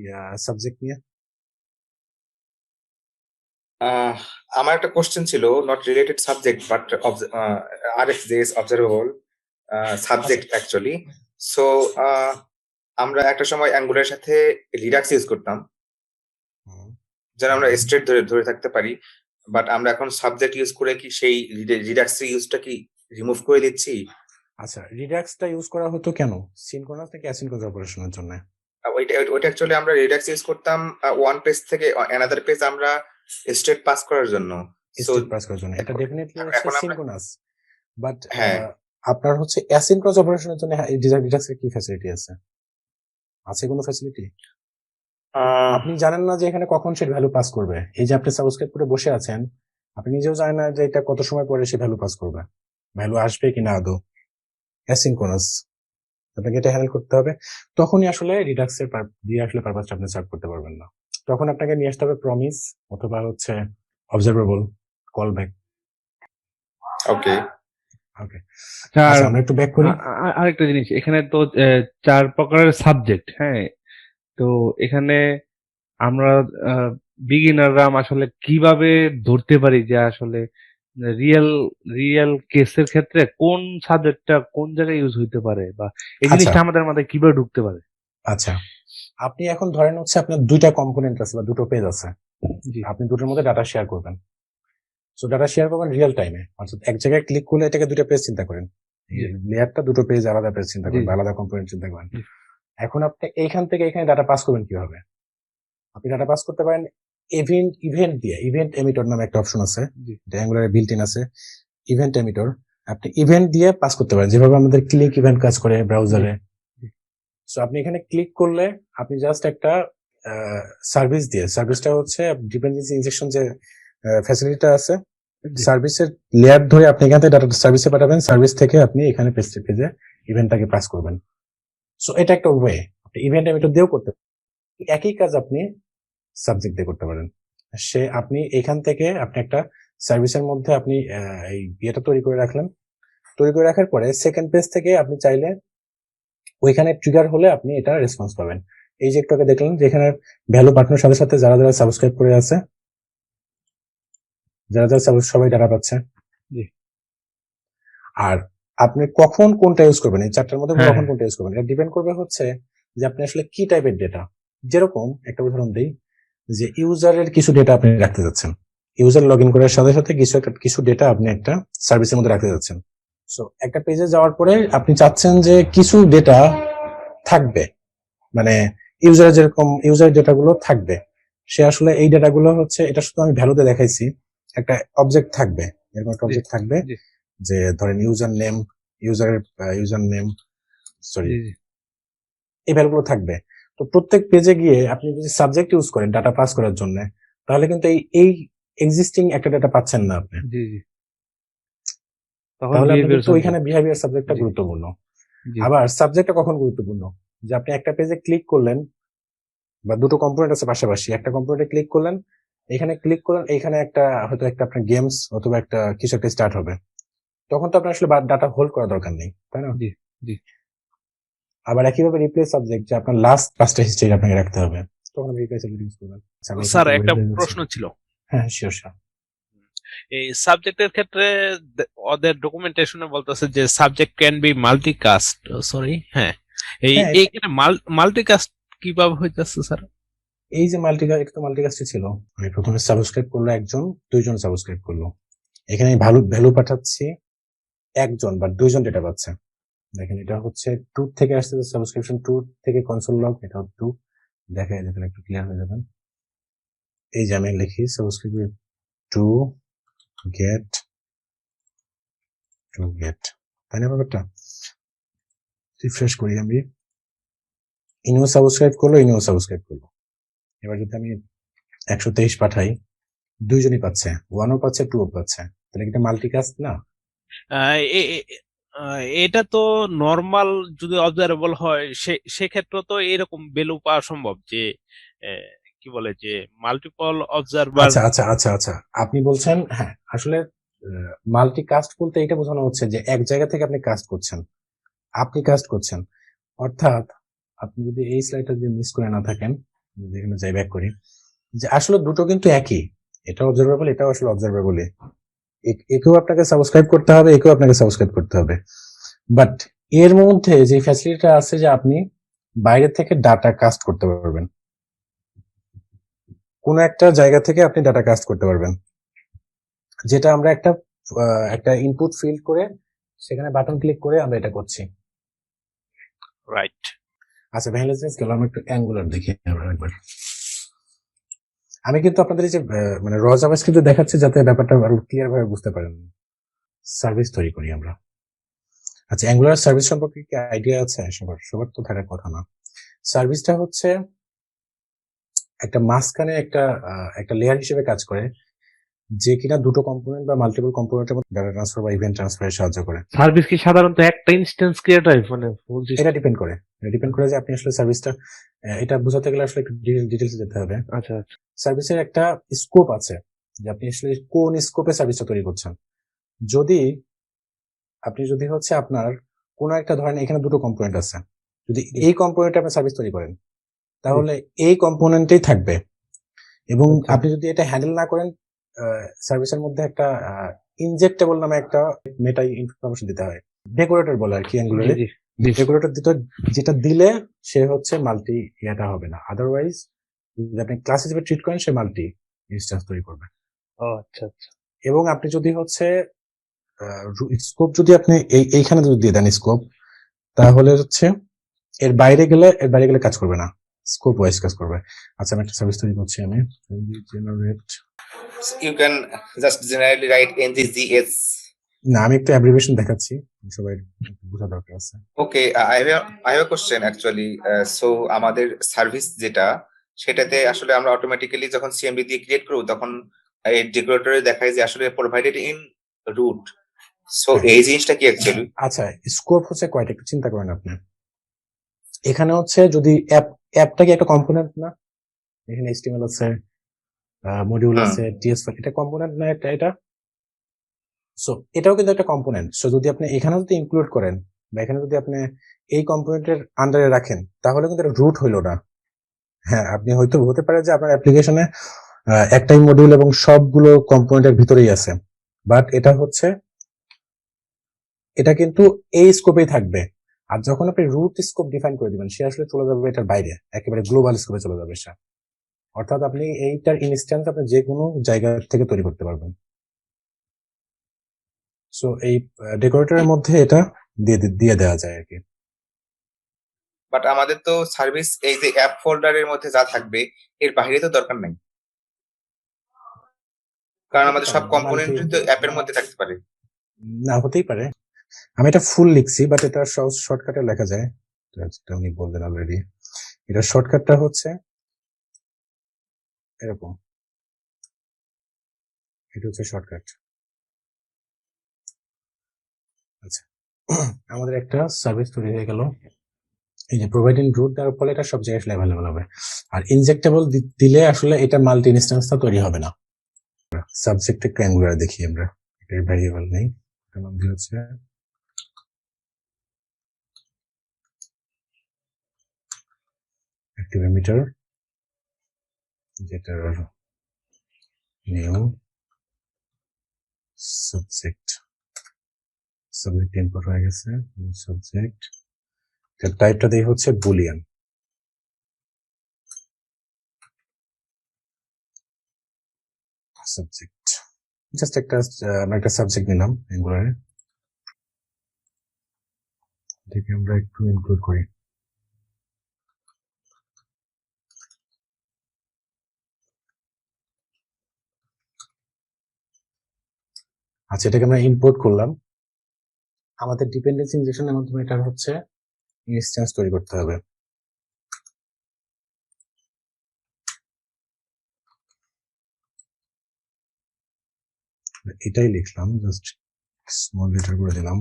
[SPEAKER 1] সাবজেক্ট নিয়ে?
[SPEAKER 2] আমার একটা কোশ্চেন ছিল, not related subject but RxJS observable subject actually. So আমরা একটা সময় অ্যাঙ্গুলারের সাথে রিডাক্স ইউজ করতাম, যেন আমরা স্ট্রেট ধরে ধরে থাকতে পারি, বাট আমরা এখন সাবজেক্ট ইউজ করে কি সেই রিডাক্স ইউজটা কি রিমুভ করে দিচ্ছি?
[SPEAKER 1] আচ্ছা, রিডাক্সটা ইউজ করা হতো কেন, সিনক্রোনাস নাকি অ্যাসিনক্রোনাস অপারেশনের জন্য?
[SPEAKER 2] ওইটা অ্যাকচুয়ালি আমরা রিডাক্স ইউজ করতাম ওয়ান পেজ থেকে অ্যানাদার পেজ আমরা স্ট্রেট পাস করার জন্য। So,
[SPEAKER 1] স্টেট পাস করার জন্য এটা ডেফিনেটলি হচ্ছে
[SPEAKER 2] এখন আমরা-
[SPEAKER 1] সিনক্রোনাস, বাট
[SPEAKER 2] হ্যাঁ।
[SPEAKER 1] আপনার হচ্ছে অ্যাসিনক্রোনাস অপারেশনের জন্য রিডাক্সের কি ফ্যাসিলিটি আছে কোনো ফ্যাসিলিটি? আপনি জানেন না যে এখানে কখন সে ভ্যালু পাস করবে। এই যে আপনি সাবস্ক্রাইব করে বসে আছেন, আপনি নিজেও জানেন না যে এটা কত সময় পরে সে ভ্যালু পাস করবে, ভ্যালু আসবে কিনা আদৌ। অ্যাসিনক্রোনাস আপনাকে এটা হ্যান্ডেল করতে হবে, তখনই আসলে রিডাক্সের দিয়ে আসলে পারপাসটা আপনি সার্ভ করতে পারবেন না। তখন আপনাকে নিয়ে আসতে হবে প্রমিস অথবা হচ্ছে অবজারভেবল কল ব্যাক।
[SPEAKER 2] ওকে,
[SPEAKER 1] ওকে,
[SPEAKER 3] আর
[SPEAKER 1] আচ্ছা আমরা একটু ব্যাক করি।
[SPEAKER 3] আরেকটা জিনিস, এখানে তো 4 প্রকারের সাবজেক্ট, হ্যাঁ, তো এখানে আমরা বিগিনাররা আসলে কিভাবে ধরতে পারি যে আসলে রিয়েল রিয়েল কেসের ক্ষেত্রে কোন সাবজেক্টটা কোন জায়গায় ইউজ হইতে পারে, বা এই
[SPEAKER 1] আচ্ছা।
[SPEAKER 3] জিনিসটা আমাদের মাথায় কিভাবে ঢুকতে পারে?
[SPEAKER 1] আচ্ছা, আপনি এখন ধরেন হচ্ছে আপনার দুইটা কম্পোনেন্ট আছে বা দুটো পেজ আছে,
[SPEAKER 3] জি,
[SPEAKER 1] আপনি দুটোর মধ্যে ডাটা শেয়ার করবেন। সো ডাটা শেয়ার করবেন রিয়েল টাইমে, অর্থাৎ এক জায়গায় ক্লিক করলে এটাকে দুটো পেজ চিন্তা করেন,
[SPEAKER 3] জি।
[SPEAKER 1] লেয়ারটা দুটো পেজ আলাদা পেজ চিন্তা করেন
[SPEAKER 3] জি,
[SPEAKER 1] বা
[SPEAKER 3] জি।
[SPEAKER 1] আলাদা কম্পোনেন্ট চিন্তা করেন।
[SPEAKER 3] জি।
[SPEAKER 1] এখন আপনি এইখান থেকে এখানে ডাটা পাস করবেন কিভাবে? আপনি ডাটা পাস করতে পারেন ইভেন্ট দিয়ে। ইভেন্ট এমিটর নামে একটা অপশন আছে,
[SPEAKER 3] জি।
[SPEAKER 1] অ্যাঙ্গুলারে বিল্ট ইন আছে ইভেন্ট এমিটর। আপনি ইভেন্ট দিয়ে পাস করতে পারেন, যেভাবে আমাদের ক্লিক ইভেন্ট কাজ করে ব্রাউজারে। সো আপনি এখানে ক্লিক করলে আপনি জাস্ট একটা সার্ভিস দিয়ে, সার্ভিসটা হচ্ছে ডিপেন্ডেন্সি ইনজেকশন যে ফ্যাসিলিটিটা আছে,
[SPEAKER 3] জি।
[SPEAKER 1] সার্ভিসের লেয়ার ধরে আপনি এখান থেকে ডাটা সার্ভিসে পাঠাবেন, সার্ভিস থেকে আপনি এখানে পেজে ইভেন্টটাকে পাস করবেন। সো এটা একটা ওয়ে, আপনি ইভেন্ট এমিটর দিয়েও করতে পারেন। একই কাজ আপনি সাবজেক্ট দিয়ে করতে পারেন। আপনি এখান থেকে আপনি একটা সার্ভিসের মধ্যে আপনি এই ইয়েটা তৈরি করে রাখলেন, তৈরি করে রাখার পরে সেকেন্ড পেজ থেকে আপনি চাইলে ওইখানে ট্রিগার হলে আপনি এটা রেসপন্স পাবেন। এই যে একটু আগে দেখলেন যে এখানে ভ্যালু পাঠানোর সাথে সাথে যারা যারা সাবস্ক্রাইব করে আছে, সবাই ডাটা পাচ্ছে।
[SPEAKER 3] জি।
[SPEAKER 1] আর আপনি কখন কোনটা ইউজ করবেন, এই চারটার মধ্যে
[SPEAKER 3] হ্যাঁ।
[SPEAKER 1] কখন কোনটা ইউজ করবেন, এটা ডিপেন্ড করবে হচ্ছে যে আপনি আসলে কি টাইপের ডেটা। যেরকম একটা উদাহরণ দিই, যে ইউজারের কিছু ডেটা আপনি রাখতে যাচ্ছেন, ইউজার লগ ইন করার সাথে সাথে কিছু ডেটা আপনি একটা সার্ভিসের মধ্যে রাখতে যাচ্ছেন। সো একটা পেজে যাওয়ার পরে আপনি চাচ্ছেন যে কিছু ডেটা থাকবে, মানে ইউজারের যেরকম ইউজার ডেটাগুলো থাকবে, সে আসলে এই ডেটাগুলো হচ্ছে, এটা শুধু আমি ভ্যালুতে দেখাইছি, একটা অবজেক্ট থাকবে, এরকম একটা
[SPEAKER 3] জি,
[SPEAKER 1] অবজেক্ট থাকবে,
[SPEAKER 3] জি।
[SPEAKER 1] যে ধরেন ইউজার নেম সরি
[SPEAKER 3] জি, জি।
[SPEAKER 1] এই ভ্যালুগুলো থাকবে। তো প্রত্যেক পেজে গিয়ে আপনি যদি সাবজেক্ট ইউজ করেন ডাটা পাস করার জন্য, তাহলে কিন্তু এই এক্সিস্টিং একটা ডাটা পাচ্ছেন না আপনি।
[SPEAKER 3] জি, জি। তখন
[SPEAKER 1] তাহলে আপনি
[SPEAKER 3] behavior
[SPEAKER 1] কিন্তু ওইখানে বিহেভিয়ার সাবজেক্টটা
[SPEAKER 3] জি।
[SPEAKER 1] গুরুত্বপূর্ণ।
[SPEAKER 3] জি,
[SPEAKER 1] আবার সাবজেক্টটা কখন গুরুত্বপূর্ণ, যে আপনি একটা পেজে ক্লিক করলেন, বা দুটো কম্পোনেন্ট আছে পাশাপাশি, একটা কম্পোনেন্টে ক্লিক করলেন, এখানে ক্লিক করলেন, এখানে হয়তো একটা আপনার গেমস অথবা একটা কিছু একটা স্টার্ট হবে, তখন তো আপনার আসলে ডাটা হোল্ড করা দরকার নেই, তাই না?
[SPEAKER 3] জি, জি।
[SPEAKER 1] আবার একইভাবে রিপ্লেস সাবজেক্ট, যে আপনার লাস্ট 5টা হিস্ট্রি আপনাকে রাখতে হবে, তখন আপনি রিপ্লেস সাবজেক্ট ইউজ করবেন। আচ্ছা, আমি
[SPEAKER 4] স্যার
[SPEAKER 1] এখান থেকে
[SPEAKER 4] একটা
[SPEAKER 1] replace
[SPEAKER 4] প্রশ্ন
[SPEAKER 1] দিচ্ছি।
[SPEAKER 4] ছিল,
[SPEAKER 1] হ্যাঁ শিওর স্যার।
[SPEAKER 4] এই সাবজেক্টের ক্ষেত্রে ওদের ডকুমেন্টেশনে বলতেছে যে subject can be multicast, sorry, হ্যাঁ,
[SPEAKER 1] হ্যাঁ,
[SPEAKER 4] এইখানে মাল্টিকাস্ট কিভাবে হইতেছে স্যার?
[SPEAKER 1] এই যে এটা তো মাল্টিকাস্টই ছিল, আমি প্রথমে সাবস্ক্রাইব করলো একজন, দুইজন সাবস্ক্রাইব করলো, এখানে ভ্যালু ভ্যালু পাঠাচ্ছি একজন বা দুইজন ডেটা পাচ্ছে। দেখেন এটা হচ্ছে টু থেকে আসছে, সাবস্ক্রিপশন টু থেকে কনসোল লগ, এটা টু দেখা যায়, তাহলে একটু ক্লিয়ার হয়ে যাবেন। এই যে আমি লিখি সাবস্ক্রিপশন টু গেট তাই না ব্যাপারটা? রিফ্রেশ করি আমি, ইনিও সাবস্ক্রাইব করলো, এবার যদি আমি 123 পাঠাই, দুইজনই পাচ্ছে, ওয়ানও পাচ্ছে, টুও পাচ্ছে, তাহলে এটা মাল্টিকাস্ট না?
[SPEAKER 4] এটা তো নর্মাল যদি অবজারভেবল হয় সেক্ষেত্রে তো এরকম ভ্যালু পাওয়া সম্ভব যে আহ, কি বলে যে মাল্টিপল অবজারভার।
[SPEAKER 1] আচ্ছা, আপনি বলছেন, হ্যাঁ আসলে মাল্টিকাস্ট বলতে এটা বোঝানো হচ্ছে যে এক জায়গা থেকে আপনি কাস্ট করছেন, অর্থাৎ আপনি যদি এই স্লাইডটা যদি মিস করে না থাকেন, যদি এখানে যাই ব্যাক করি, যে আসলে দুটো কিন্তু একই, এটা অবজারভেবল, এটাও আসলে অবজারভেবল। একেও আপনাকে সাবস্ক্রাইব করতে হবে, একেও আপনাকে সাবস্ক্রাইব করতে হবে, বাট এর মধ্যে যে ফ্যাসিলিটিটা আছে যে আপনি বাইরে থেকে ডাটা কাস্ট করতে পারবেন, কোন একটা জায়গা থেকে আপনি ডাটা কাস্ট করতে পারবেন, যেটা আমরা একটা ইনপুট ফিল্ড করে সেখানে বাটন ক্লিক করে আমরা এটা করছি।
[SPEAKER 4] রাইট।
[SPEAKER 1] আচ্ছা ভ্যালিডেশন গেল, আমরা একটু অ্যাঙ্গুলার দেখি আমরা একবার। আমি কিন্তু আপনাদের এই যে মানে র জাভাস্ক্রিপ্টে দেখাচ্ছি যাতে ব্যাপারটা আরো ক্লিয়ার ভাবে বুঝতে পারেন। সার্ভিস তৈরি করি আমরা। আচ্ছা, অ্যাঙ্গুলার সার্ভিস সম্পর্কে কি আইডিয়া আছে? সবার তো থাকার কথা না। সার্ভিসটা হচ্ছে একটা মাঝখানে একটা লেয়ার হিসেবে কাজ করে, যে কিনা দুটো কম্পোনেন্ট বা মাল্টিপল কম্পোনেন্টের মধ্যে ডাটা ট্রান্সফার বা ইভেন্ট ট্রান্সফারে সাহায্য করে।
[SPEAKER 3] সার্ভিস কি সাধারণত একটা ইনস্ট্যান্স ক্রিয়েট হয়, মানে full system?
[SPEAKER 1] এটা ডিপেন্ড করে যে আপনি আসলে সার্ভিসটা, এটা বোঝাতে গেলে আসলে একটু ডিটেলসে যেতে হবে।
[SPEAKER 3] আচ্ছা
[SPEAKER 1] সার্ভিসের একটা স্কোপ আছে, যে আপনি আসলে কোন স্কোপে সার্ভিসটা তৈরি করছেন। যদি হচ্ছে আপনার কোনো একটা, ধরেন এখানে দুটো কম্পোনেন্ট আছে, যদি এই কম্পোনেন্টে আপনি সার্ভিস তৈরি করেন তাহলে এই কম্পোনেন্টেই থাকবে, এবং
[SPEAKER 3] আচ্ছা।
[SPEAKER 1] আপনি যদি এটা হ্যান্ডেল না করেন, সার্ভিসের মধ্যে একটা ইনজেক্টেবল নামে একটা মেটা ইনফরমেশন দিতে হয়, ডেকোরেটর বলে আর কি অ্যাঙ্গুলারে।
[SPEAKER 3] জি, জি।
[SPEAKER 1] ডেকোরেটর দিতে, যেটা দিলে সে হচ্ছে মাল্টি এটা হবে না, আদারওয়াইজ যদি আপনি ক্লাস হিসেবে ট্রিট করেন সে মাল্টি ইনস্ট্যান্স তৈরি করবে।
[SPEAKER 3] ও আচ্ছা।
[SPEAKER 1] এবং আপনি যদি হচ্ছে স্কোপ যদি আপনি এইখানে যদি দিয়ে দেন স্কোপ, তাহলে হচ্ছে এর বাইরে গেলে কাজ করবে না, স্কোপ ওয়াইজ কাজ করবে। আচ্ছা, আমি একটা সার্ভিস তৈরি করছি, আমি generate,
[SPEAKER 2] You can just generally write ngzs.
[SPEAKER 1] না আমি একটু অ্যাব্রিভিয়েশন দেখাচ্ছি, সবাই বোঝা দরকার আছে।
[SPEAKER 2] ওকে, I have a question actually. So আমাদের সার্ভিস যেটা, সেটাতে আসলে আমরা অটোমেটিক্যালি যখন সিএমডি দিয়ে ক্রিয়েট করব তখন এই ডেকোরেটরে দেখায় যে আসলে প্রোভাইডেড ইন রুট। সো এই জিনিসটা কি অ্যাকচুয়ালি?
[SPEAKER 1] আচ্ছা, স্কোপ হচ্ছে কয়টা, একটু চিন্তা করেন আপনি। এখানে হচ্ছে যদি অ্যাপটা কি একটা কম্পোনেন্ট না? এখানে HTML আছে, মডিউল আছে, টিএস ফাইল, এটা কম্পোনেন্ট না এটা? সো এটাও কিন্তু একটা কম্পোনেন্ট। সো যদি আপনি এখানে যদি ইনক্লুড করেন বা এখানে যদি আপনি এই কম্পোনেন্টের আন্ডারে রাখেন, তাহলে কিন্তু এটা রুট হইলো না। হ্যাঁ, আপনি হয়তো হতে পারে যে আপনার অ্যাপ্লিকেশনে একটাই মডিউল এবং সবগুলো কম্পোনেন্টের ভিতরেই আছে, বাট এটা কিন্তু এই স্কোপেই থাকবে। আর যখন আপনি রুট স্কোপ ডিফাইন করে দিবেন, সে আসলে চলে যাবে এটার বাইরে, একেবারে গ্লোবাল স্কোপে চলে যাবে সে। অর্থাৎ আপনি এইটার ইনস্ট্যান্স আপনি যে কোনো জায়গা থেকে তৈরি করতে পারবেন। সো এই ডেকোরেটরের মধ্যে এটা দিয়ে দেওয়া যায় আর কি।
[SPEAKER 2] বাট আমাদের তো সার্ভিস এই যে অ্যাপ ফোল্ডারের মধ্যে যা থাকবে এর বাইরে তো দরকার নাই, কারণ আমাদের সব কম্পোনেন্টই তো অ্যাপের মধ্যে থাকতে পারে।
[SPEAKER 1] না, হতেই পারে। আমি এটা ফুল লিখছি, বাট এটা সহজ শর্টকাটে লেখা যায়, যেটা উনি বললেন অলরেডি। এটা শর্টকাটটা হচ্ছে এরকম, এটা হচ্ছে শর্টকাট। আচ্ছা, আমাদের একটা সার্ভিস তৈরি হয়ে গেল। এই যে প্রোভাইডিং রুট দেওয়ার ফলে এটা সব জায়গায় অ্যাভেলেবল হবে। আর ইনজেক্টেবল দিলে আসলে এটা মাল্টি ইনস্ট্যান্সটা তৈরি হবে না। সাবজেক্ট একটু অ্যাঙ্গুলার দেখি আমরা, এটার ভ্যারিয়েবল নেই, এটার মধ্যে হচ্ছে অ্যাক্টিভেমিটার, যেটার নিউ সাবজেক্ট ইনপুট হয়ে গেছে, সাবজেক্ট টাইপটা দিয়ে হচ্ছে বুলিয়ান। সাবজেক্ট জাস্ট আমরা একটা সাবজেক্ট নিলাম অ্যাঙ্গুলারে, এটাকে আমরা একটু ইনক্লুড করি। আচ্ছা, এটাকে আমরা ইম্পোর্ট করলাম। আমাদের ডিপেন্ডেন্সি ইনজেকশনের মাধ্যমে এটার হচ্ছে ইনস্ট্যান্স তৈরি করতে হবে। এটাই লিখলাম, জাস্ট স্মল লেটার করে দিলাম।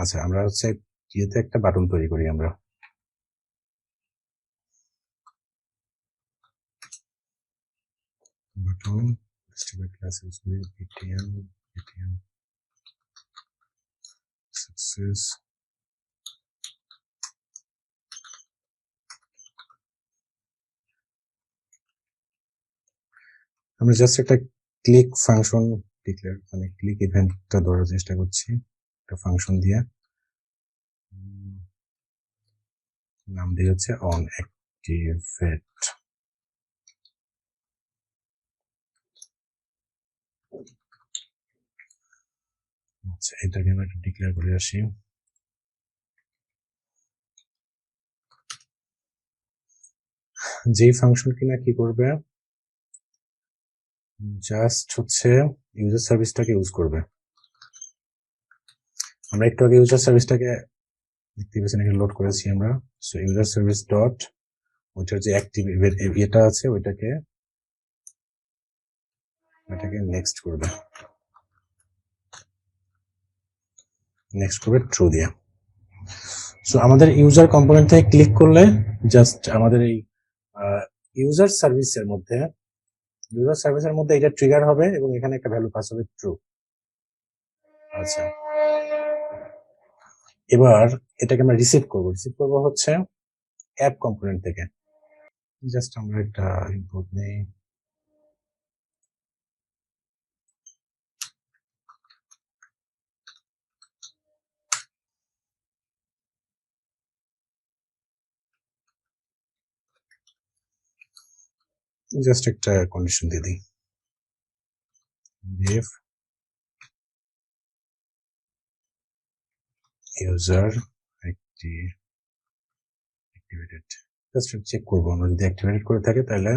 [SPEAKER 1] আচ্ছা, আমরা হচ্ছে ইয়েতে একটা বাটন তৈরি করি আমরা। বাটন distribute class use করি btn success। আমরা জাস্ট একটা ক্লিক ফাংশন ডিক্লেয়ার, মানে ক্লিক ইভেন্টটা ধরার চেষ্টা করছি একটা ফাংশন দিয়ে। নাম দিয়ে হচ্ছে অন অ্যাক্টিভেট। আচ্ছা, এটাকে আমরা একটু ডিক্লেয়ার করে আসি। যেই ফাংশন কিনা কি করবে, জাস্ট হচ্ছে ইউজার সার্ভিসটাকে ইউজ করবে। আমরা একটু আগে ইউজার সার্ভিসটাকে দেখতে পেয়েছেন, এখানে লোড করেছি আমরা। সো ইউজার সার্ভিস ডট ওইটার যে অ্যাক্টিভ এটা আছে ওইটাকে নেক্সট করবে, ট্রু দিয়ে। সো আমাদের ইউজার কম্পোনেন্ট থেকে ক্লিক করলে জাস্ট আমাদের এই ইউজার সার্ভিসের মধ্যে এটা ট্রিগার হবে এবং এখানে একটা ভ্যালু পাস হবে ট্রু। আচ্ছা, এবার এটাকে আমরা রিসিভ করব হচ্ছে অ্যাপ কম্পোনেন্ট থেকে। জাস্ট আমরা একটা ইনপুট নেই, জাস্ট একটা কন্ডিশন দিয়ে দিই, if user activated, just check করবো আমরা, যদি অ্যাক্টিভেটেড করে থাকে তাহলে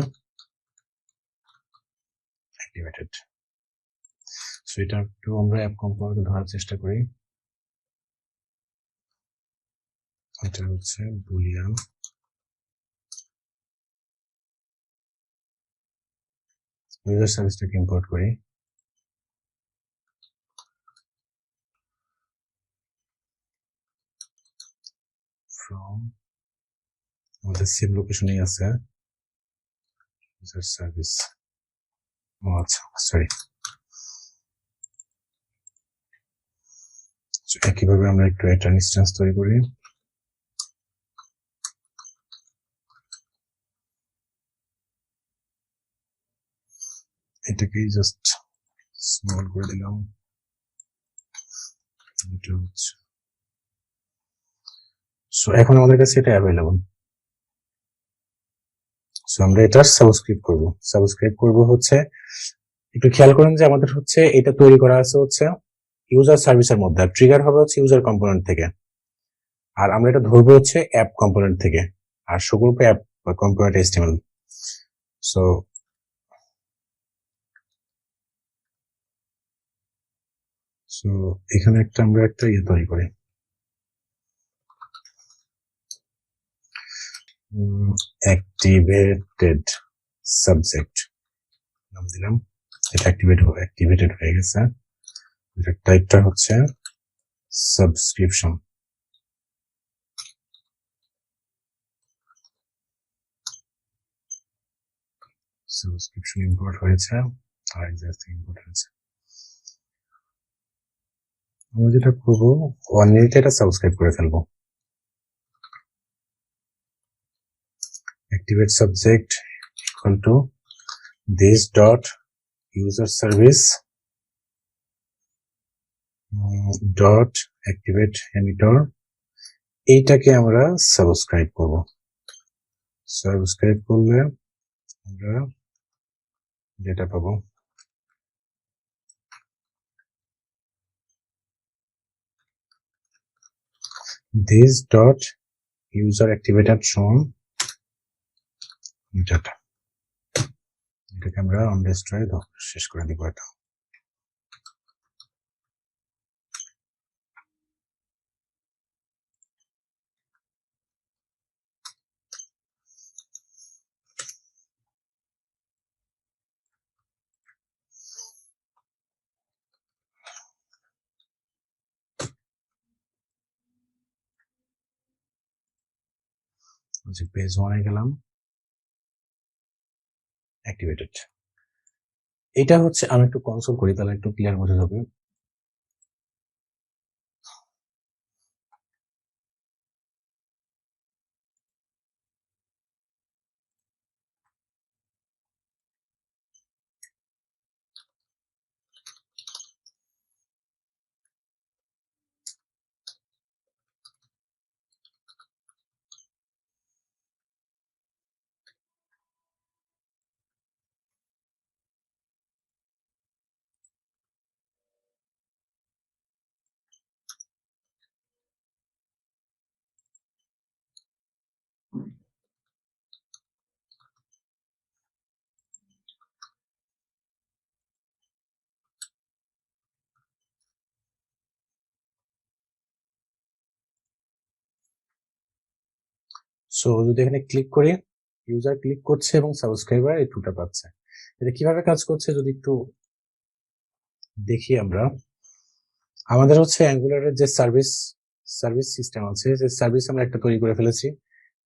[SPEAKER 1] অ্যাক্টিভেটেড। সো এটা একটু আমরা অ্যাপ কম্পোনেন্ট ধরার চেষ্টা করি। এটা হচ্ছে বুলিয়ান, ইউজার সার্ভিসটাকে ইম্পোর্ট করি। ফ্রম আমাদের সেম লোকেশনেই আছে ইউজার সার্ভিস। আচ্ছা, সরি। একইভাবে আমরা একটু একটা ইনস্ট্যান্স তৈরি করি। এটাকেই জাস্ট স্মল করে দিলাম। এটা হচ্ছে, সো এখন আমাদের কাছে এটা অ্যাভেলেবল। সো আমরা এটা সাবস্ক্রাইব করব হচ্ছে, একটু খেয়াল করেন যে আমাদের হচ্ছে এটা তৈরি করা আছে হচ্ছে ইউজার সার্ভিসের মধ্যে, আর ট্রিগার হবে হচ্ছে ইউজার কম্পোনেন্ট থেকে, আর আমরা এটা ধরবো হচ্ছে অ্যাপ কম্পোনেন্ট থেকে, আর শো করবো অ্যাপ কম্পোনেন্ট HTML। সো এখানে আমরা একটা ইয়ে তৈরি করি, অ্যাক্টিভেটেড সাবজেক্ট নাম দিলাম। এটা অ্যাক্টিভেটেড হয়ে গেছে। এটার টাইপটা হচ্ছে সাবস্ক্রিপশন। ইম্পোর্ট হয়েছে আর এক্সাক্ট ইম্পোর্ট হয়েছে। আমরা যেটা করবো 1 মিনিটে এটা সাবস্ক্রাইব করে ফেলবো। activate subject equal to this dot user service dot activate emitter, এইটাকে আমরা সাবস্ক্রাইব করব। সাবস্ক্রাইব করলে আমরা যেটা পাবো this dot user activated সমান data, এটাকে আমরা অন ডেস্ট্রয় শেষ করে দিব। এটা যে পেজ 1 এ গেলাম, অ্যাক্টিভেটেড। এটা হচ্ছে আমি একটু কনসোল করি তাহলে একটু ক্লিয়ার বোঝা যাবে। সো যদি এখানে ক্লিক করি, ইউজার ক্লিক করছে এবং সাবস্ক্রাইবার এই টুটা পাচ্ছে। এটা কিভাবে কাজ করছে যদি একটু দেখি আমরা। আমাদের হচ্ছে অ্যাঙ্গুলারের যে সার্ভিস সিস্টেম আছে, যে সার্ভিস আমরা একটা তৈরি করে ফেলেছি,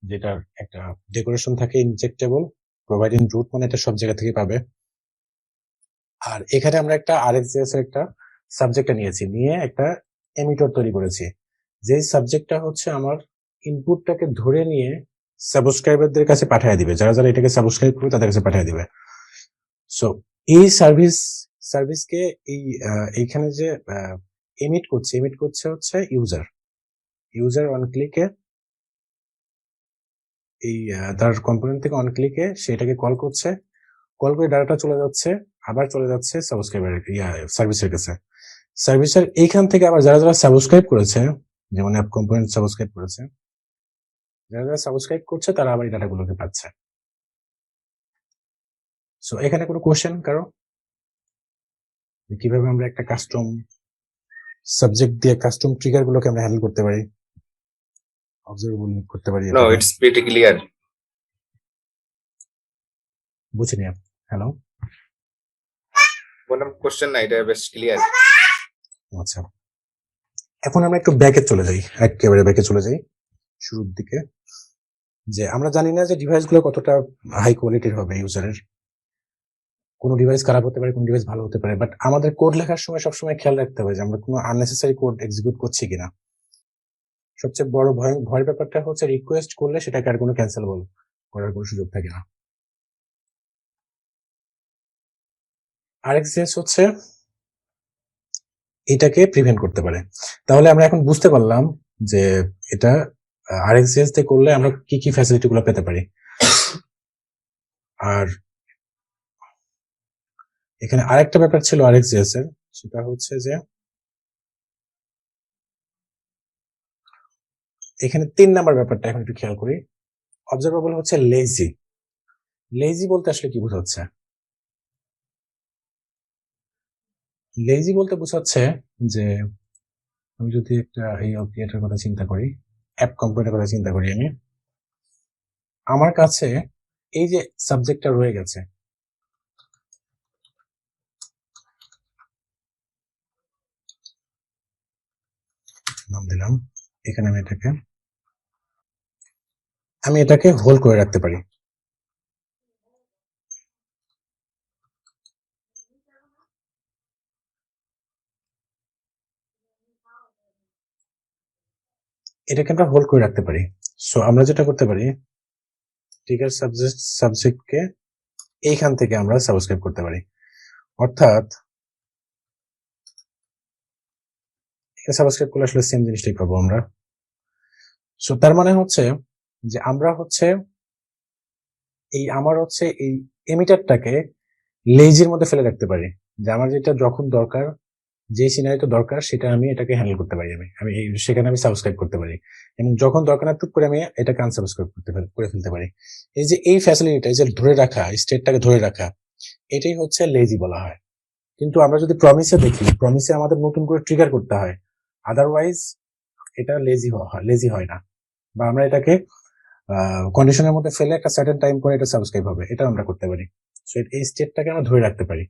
[SPEAKER 1] যেটার একটা ডেকোরেশন থাকে ইনজেক্টেবল প্রোভাইডিং রুট, মানে এটা সব জায়গা থেকে পাবে। আর এখানে আমরা একটা RxJS এর একটা সাবজেক্টটা নিয়ে একটা এমিটর তৈরি করেছি, যে সাবজেক্টটা হচ্ছে আমার ইনপুটটাকে ধরে নিয়ে সাবস্ক্রাইবারদের কাছে পাঠিয়ে দিবে, যারা যারা এটাকে সাবস্ক্রাইব করবে তাদের কাছে পাঠিয়ে দিবে। সো এই সার্ভিসকে এইখানে যে এমিট করছে হচ্ছে ইউজার অন ক্লিকে এই তার কম্পোনেন্ট থেকে অন ক্লিকে সেটাকে কল করে ডাটাটা চলে যাচ্ছে, আবার চলে যাচ্ছে সাবস্ক্রাইবারের সার্ভিসের কাছে। সার্ভিসের এইখান থেকে আবার যারা যারা সাবস্ক্রাইব করেছে, যেমন অ্যাপ কম্পোনেন্ট সাবস্ক্রাইব করেছে, যারা যারা সাবস্ক্রাইব করছে তারা আবার এই ডাটাগুলোকে পাচ্ছে। সো এখানে কোনো কোশ্চেন কারো, কিভাবে আমরা একটা কাস্টম সাবজেক্ট দিয়ে কাস্টম ট্রিগার গুলোকে আমরা হ্যান্ডেল করতে পারি, অবজারভেবল করতে পারি?
[SPEAKER 2] No, it's pretty clear.
[SPEAKER 1] বুঝিনি। হ্যালো,
[SPEAKER 2] বললাম কোশ্চেন না, এটা বেশ ক্লিয়ার।
[SPEAKER 1] আচ্ছা, এখন আমরা একটু ব্যাকে চলে যাই, একেবারে ব্যাকে চলে যাই শুরুর দিকে। যে আমরা জানি না যে ডিভাইস গুলো কতটা হাই কোয়ালিটির হবে ইউজারের, কোন ডিভাইস খারাপ হতে পারে, কোন ডিভাইস ভালো হতে পারে, বাট আমাদের কোড লেখার সময় সবসময় খেয়াল রাখতে হবে যে আমরা কোনো আননেসেসারি কোড এক্সিকিউট করছি কিনা। সবচেয়ে বড় ভয়ের ব্যাপারটা হচ্ছে রিকোয়েস্ট করলে সেটাকে আর কোনো ক্যান্সেলেবল করার কোনো সুযোগ থাকে না। RxJS হচ্ছে এটাকে প্রিভেন্ট করতে পারে। তাহলে আমরা এখন বুঝতে পারলাম যে এটা RxJS দিয়ে করলে আমরা কি কি ফ্যাসিলিটি গুলো পেতে পারি। আর এখানে আরেকটা ব্যাপার ছিল RxJS এর, সেটা হচ্ছে যে এখানে 3 নাম্বার ব্যাপারটা এখন একটু খেয়াল করি। অবজারভেবল হচ্ছে লেজি বলতে আসলে কি বোঝাচ্ছে? লেজি বলতে বোঝাচ্ছে যে আমি যদি একটা এই অবজেক্টের কথা চিন্তা করি, অ্যাপ কম্পোনেন্টের কথা চিন্তা করি, আমি আমার কাছে এই যে সাবজেক্টটা রয়ে গেছে, নাম দিলাম, এখানে আমি এটাকে হোল্ড করে রাখতে পারি। এটাকে আমরা হোল্ড করে রাখতে পারি। সো আমরা যেটা করতে পারি, ট্রিগার সাবজেক্টকে এইখান থেকে আমরা সাবস্ক্রাইব করতে পারি, অর্থাৎ সাবস্ক্রাইব করলে আসলে সেম জিনিসটাই পাবো আমরা। সো তার মানে হচ্ছে যে আমরা হচ্ছে এই এমিটারটাকে লেজির মধ্যে ফেলে রাখতে পারি, যে আমার যেটা যখন দরকার, যে সিনারিটা দরকার সেটা আমি এটাকে হ্যান্ডেল করতে পারি, আমি সেখানে আমি সাবস্ক্রাইব করতে পারি, এবং যখন দরকার না টুক করে আমি এটাকে আনসাবস্ক্রাইব করে ফেলতে পারি। এই যে এই ফ্যাসিলিটিটা, এই যে ধরে রাখা, স্টেটটাকে ধরে রাখা, এটাই হচ্ছে লেজি বলা হয়। কিন্তু আমরা যদি প্রমিসে দেখি, প্রমিসে আমাদের নতুন করে ট্রিগার করতে হয়, আদারওয়াইজ এটা লেজি হয় না, বা আমরা এটাকে কন্ডিশনের মধ্যে ফেলে একটা সার্টেন টাইম পরে এটা সাবস্ক্রাইব হবে, এটা আমরা করতে পারি। সো এই স্টেটটাকে আমরা ধরে রাখতে পারি,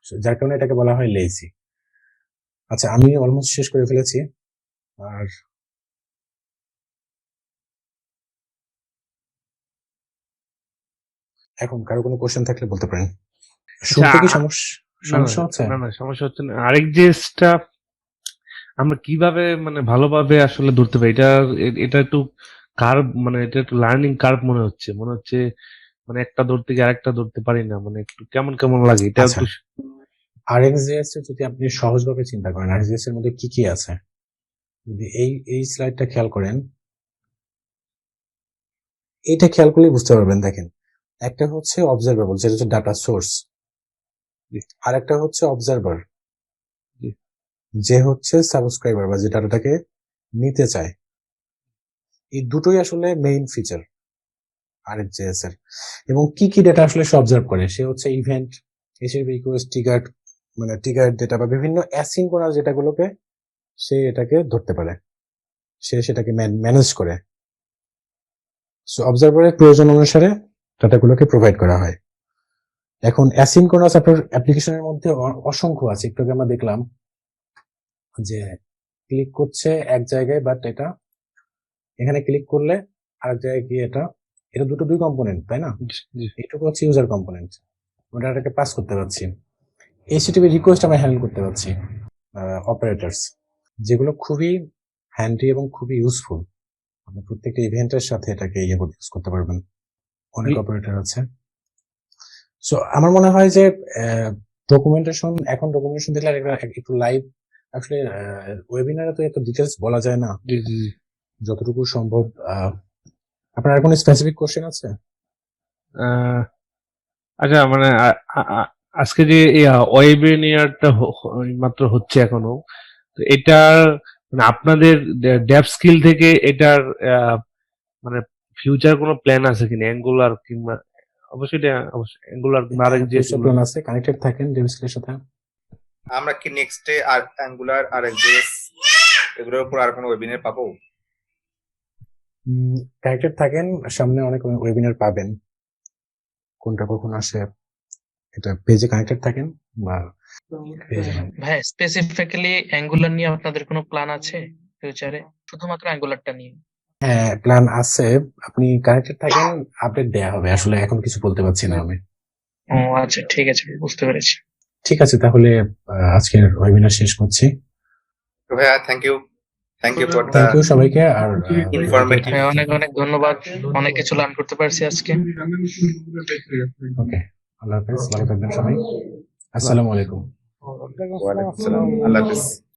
[SPEAKER 1] So, যার কারণে এটাকে বলা হয় লেজি। আচ্ছা, আমি অলমোস্ট শেষ করে ফেলেছি। আর এখন কারো কোনো কোশ্চেন থাকলে বলতে পারেন। শুনতে কি
[SPEAKER 3] না,
[SPEAKER 1] সমস্যা হচ্ছে?
[SPEAKER 3] না সমস্যা হচ্ছে না। আরেক জিনিসটা আমরা কিভাবে মানে ভালোভাবে আসলে ধরতে পারি, এটা একটু কার্ভ, মানে এটা একটু লার্নিং কার্ভ মনে হচ্ছে মানে একটা ধরতে গিয়ে আরেকটা ধরতে পারি না, মানে একটু কেমন কেমন লাগে এটা
[SPEAKER 1] আচ্ছা,
[SPEAKER 3] একটু।
[SPEAKER 1] আরএক্সজেএস এর যদি আপনি সহজভাবে চিন্তা করেন, আরএক্সজেএস এর মধ্যে কি কি আছে, যদি এই স্লাইডটা খেয়াল করেন, এটা খেয়াল করলে বুঝতে পারবেন। দেখেন, একটা হচ্ছে অবজারভেবল, যেটা হচ্ছে ডাটা সোর্স,
[SPEAKER 3] জি,
[SPEAKER 1] আর একটা হচ্ছে অবজারভার,
[SPEAKER 3] জি,
[SPEAKER 1] যে হচ্ছে সাবস্ক্রাইবার বা যে ডাটাটাকে নিতে চায়। এই দুটোই আসলে মেইন ফিচার আরএক্সজেএস এর। এবং কি কি ডেটা আসলে সে অবজার্ভ করে, সে হচ্ছে event, SAB request, trigger data বা বিভিন্ন অ্যাসিনক্রোনাস ডেটাগুলোকে সে এটাকে ধরতে পারে, সে সেটাকে ম্যানেজ করে। সো অবজারভারের প্রয়োজন অনুসারে ডাটাগুলোকে প্রোভাইড করা হয়। এখন অ্যাসিনক্রোনাস আপনার অ্যাপ্লিকেশনের মধ্যে অসংখ্য আছে। একটু আগে আমরা দেখলাম যে ক্লিক করছে এক জায়গায়, বাট এটা এখানে ক্লিক করলে আরেক জায়গায় গিয়ে এটা দুই কম্পোনেন্ট, তাই না?
[SPEAKER 3] জি,
[SPEAKER 1] এটুকু হচ্ছে ইউজার কম্পোনেন্ট, আমরা ডাটাকে পাস করতে পারছি। এইচটিটিপি রিকোয়েস্ট আমরা হ্যান্ডেল করতে পারছি, অপারেটরস, যেগুলো খুবই হ্যান্ডি এবং খুবই ইউজফুল। আপনি প্রত্যেকটা ইভেন্টের সাথে এটাকে ইউজ করতে পারবেন, অনেক
[SPEAKER 3] জি।
[SPEAKER 1] অপারেটর আছে। সো আমার মনে হয় যে ডকুমেন্টেশন দিলে একটু লাইভ, আসলে ওয়েবিনারে তো এত ডিটেলস বলা যায় না,
[SPEAKER 3] জি, জি, জি।
[SPEAKER 1] যতটুকু সম্ভব। আপনার আর কোনো স্পেসিফিক কোশ্চেন আছে?
[SPEAKER 3] আহ, আচ্ছা, মানে আজকে যে ওয়েবিনারটা মাত্র হচ্ছে এখনো, তো এটার মানে আপনাদের ডেভ স্কিল থেকে এটার মানে ফিউচার কোনো প্ল্যান আছে কিনা, অ্যাঙ্গুলার কিংবা অবশ্যই অবশ্যই অ্যাঙ্গুলার কিংবা আরেক যে
[SPEAKER 1] ফিউচার প্ল্যান আছে, কানেক্টেড থাকেন ডেভিসকের সাথে।
[SPEAKER 2] আমরা কি নেক্সটে আর অ্যাঙ্গুলার আর এক্সজেএস এগুলোর উপর আর কোনো ওয়েবিনার পাবো?
[SPEAKER 1] কানেক্টেড থাকেন, সামনে অনেক ওয়েবিনার পাবেন। কোনটা কখন আসে এটা পেজে কানেক্টেড থাকেন বা পেজে।
[SPEAKER 5] ভাই স্পেসিফিক্যালি অ্যাঙ্গুলার নিয়ে আপনাদের কোনো প্ল্যান আছে ফিউচারে, শুধুমাত্র অ্যাঙ্গুলারটা নিয়ে?
[SPEAKER 1] হ্যাঁ, প্ল্যান আছে। আপনি কানেক্টেড থাকেন, আপডেট দেয়া হবে। আসলে এখন কিছু বলতে পারছি না আমি।
[SPEAKER 5] ও আচ্ছা, ঠিক আছে, বুঝতে পেরেছি।
[SPEAKER 1] ঠিক আছে, তাহলে আজকের ওয়েবিনার শেষ করছি।
[SPEAKER 2] তো ভাইয়া thank you for the
[SPEAKER 1] thank you সবাইকে। আর
[SPEAKER 2] ইনফরমেটিভ।
[SPEAKER 5] হ্যাঁ, অনেক অনেক ধন্যবাদ, অনেক কিছু লার্ন করতে পারছি আজকে।
[SPEAKER 1] ওকে, আল্লাহ হাফেজ, ভালো থাকবেন সবাই। আসসালামু আলাইকুম।
[SPEAKER 2] ওয়ালাইকুম আসসালাম, আল্লাহ হাফিজ।